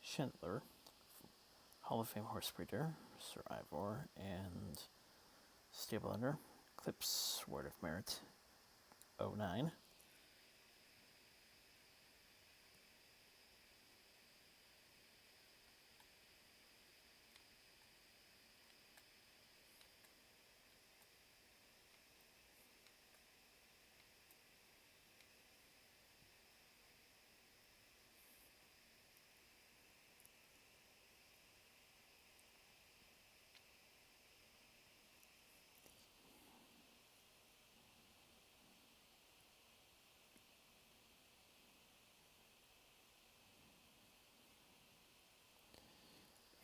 Schindler, Hall of Fame horse breeder, Sir Ivor, and stable owner, Clips Word of Merit, 09.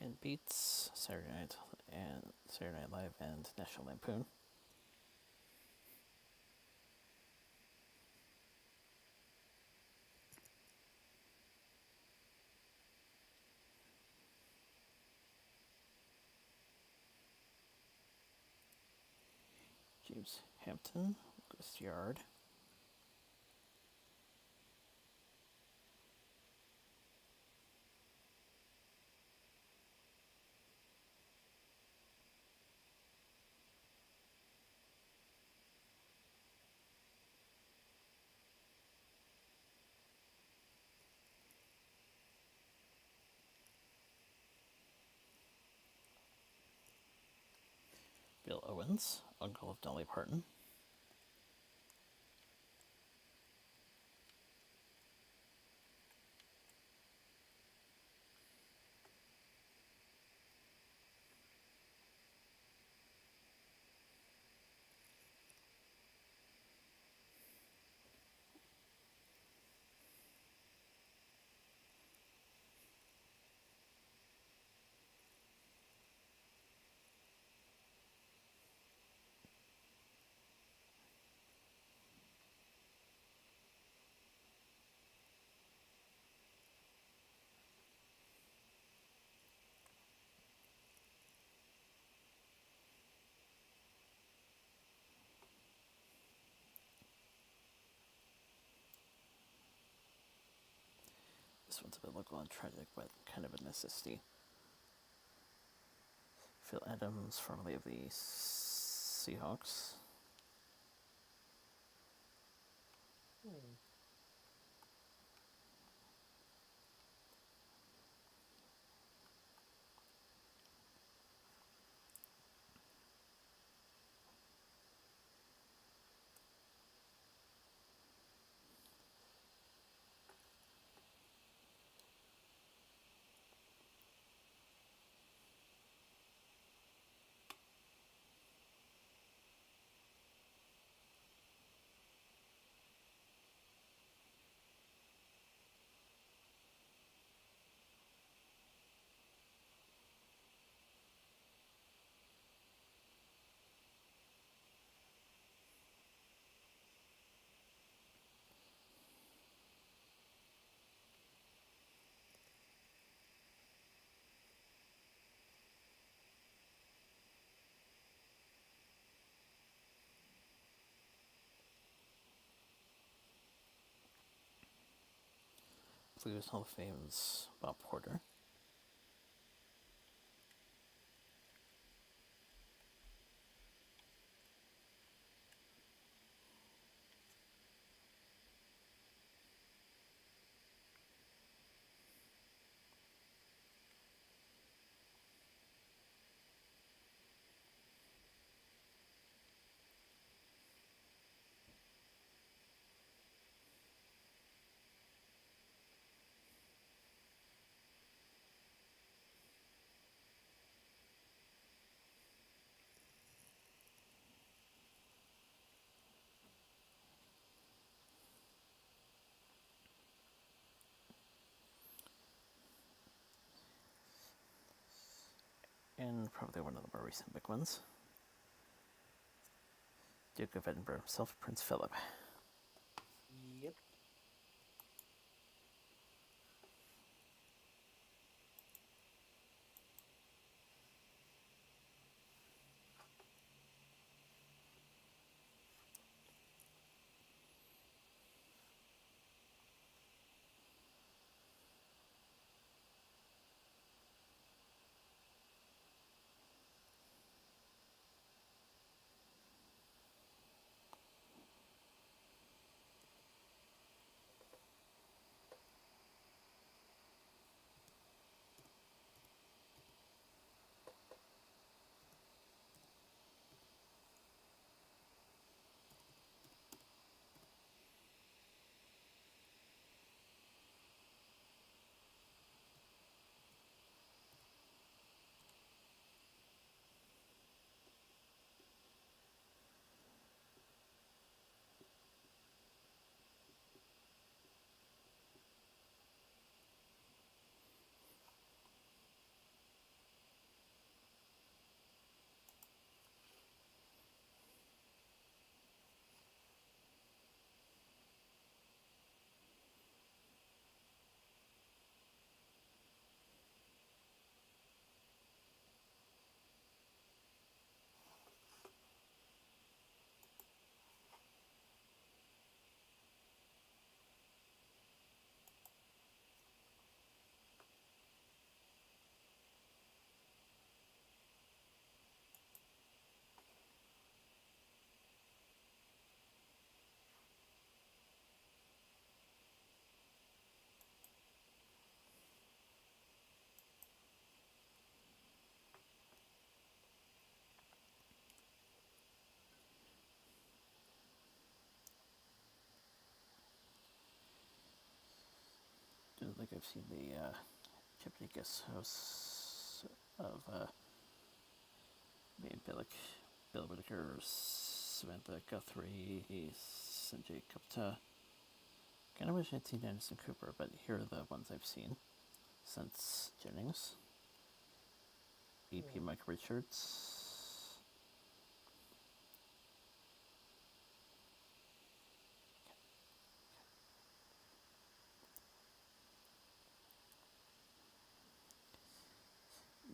And Beats, Saturday Night Live, and National Lampoon. James Hampton, Locust Yard. Bill Owens, uncle of Dolly Parton. This one's a bit local and tragic, but kind of a necessity. Phil Adams, formerly of the Seahawks. Blues Hall of Fame's Bob Porter. and probably one of the more recent big ones. Duke of Edinburgh himself, Prince Philip. Yep. Don't think I've seen the Chipney Guest House of Bill Whitaker, Samantha Guthrie, Sanjay Gupta. Kind of wish I'd seen Anderson Cooper, but here are the ones I've seen since Jennings. E.P. Mike Richards.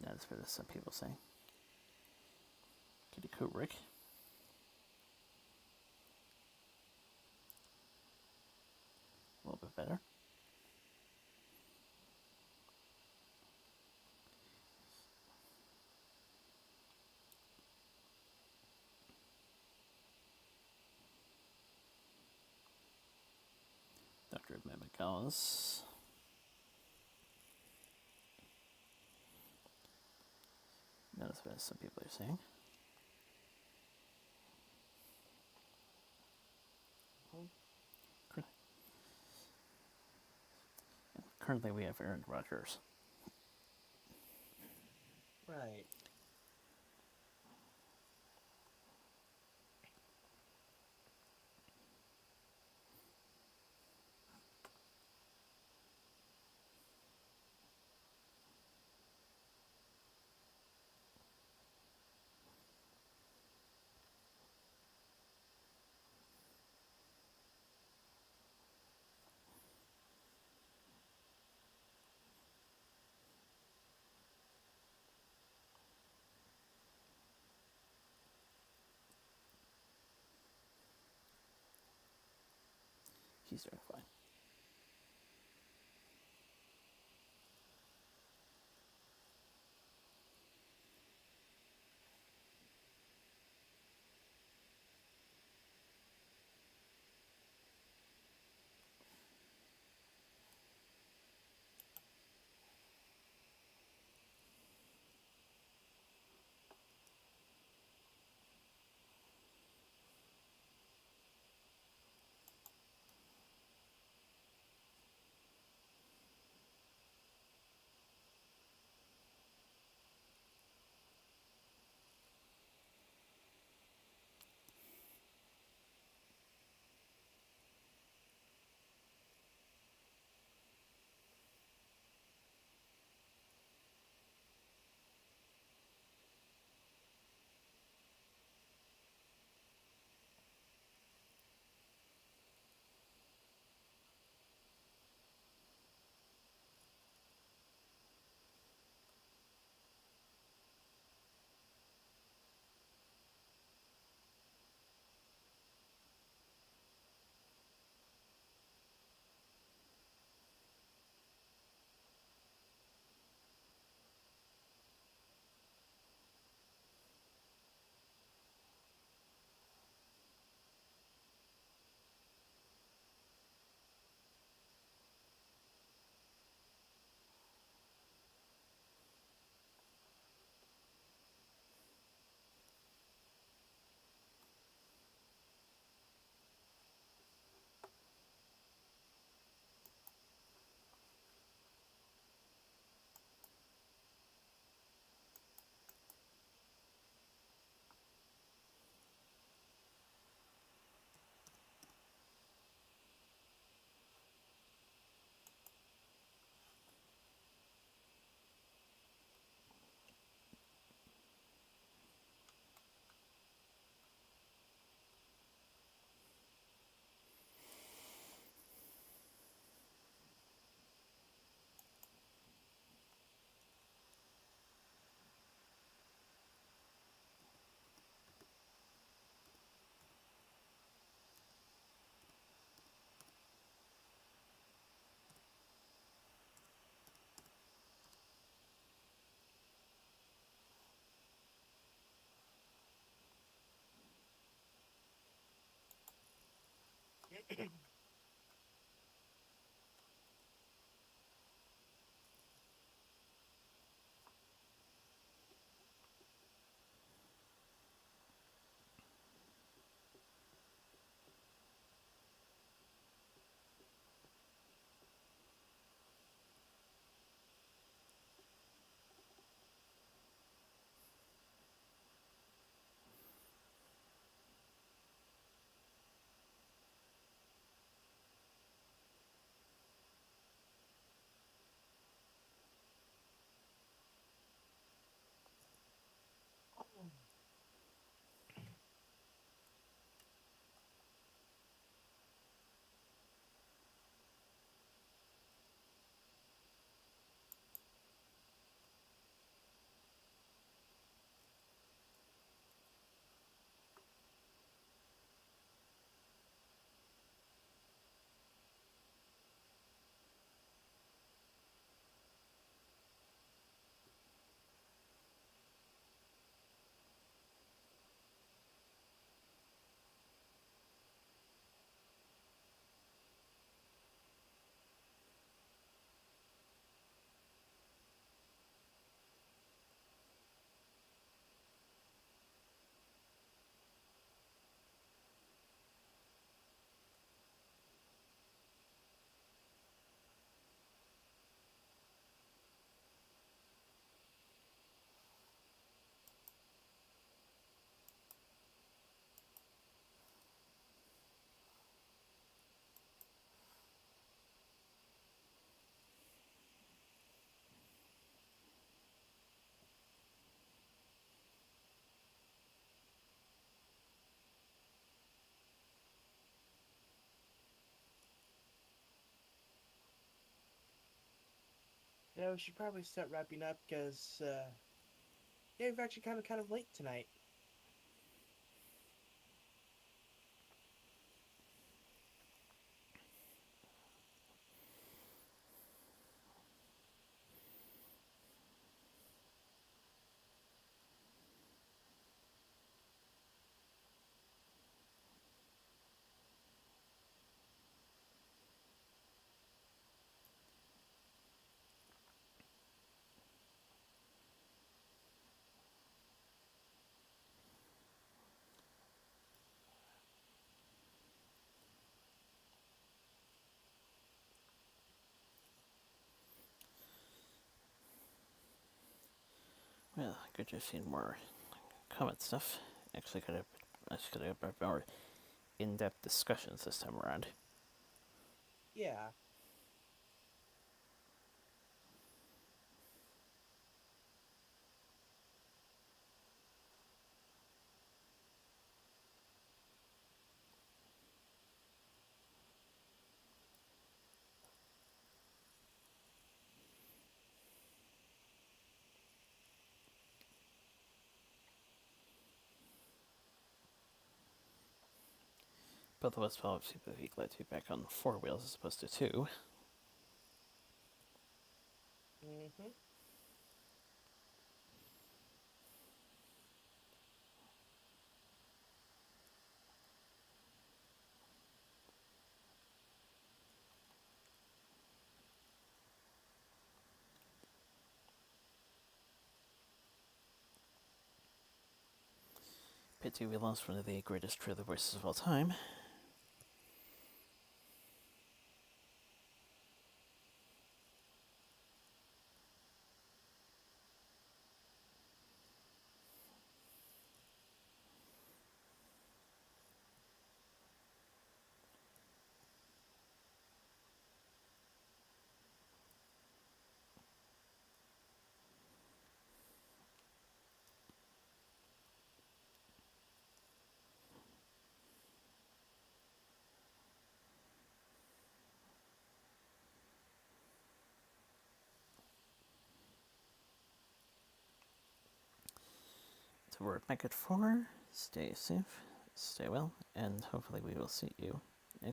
Not as good as some people say. Kitty Kubrick. A little bit better. Dr. Emmett McCallus. Not as bad as some people are saying. Currently we have Aaron Rodgers. Right. He's doing fine. Yeah, we should probably start wrapping up because yeah, we've actually kind of late tonight. Well, good to see more Comet stuff. Actually, I just gotta have more in-depth discussions this time around. Yeah. Both of us will obviously be glad to be back on 4 wheels as opposed to 2. Mm-hmm. Pity we lost one of the greatest trailer voices of all time. So we're back at 4. Stay safe, stay well, and hopefully we will see you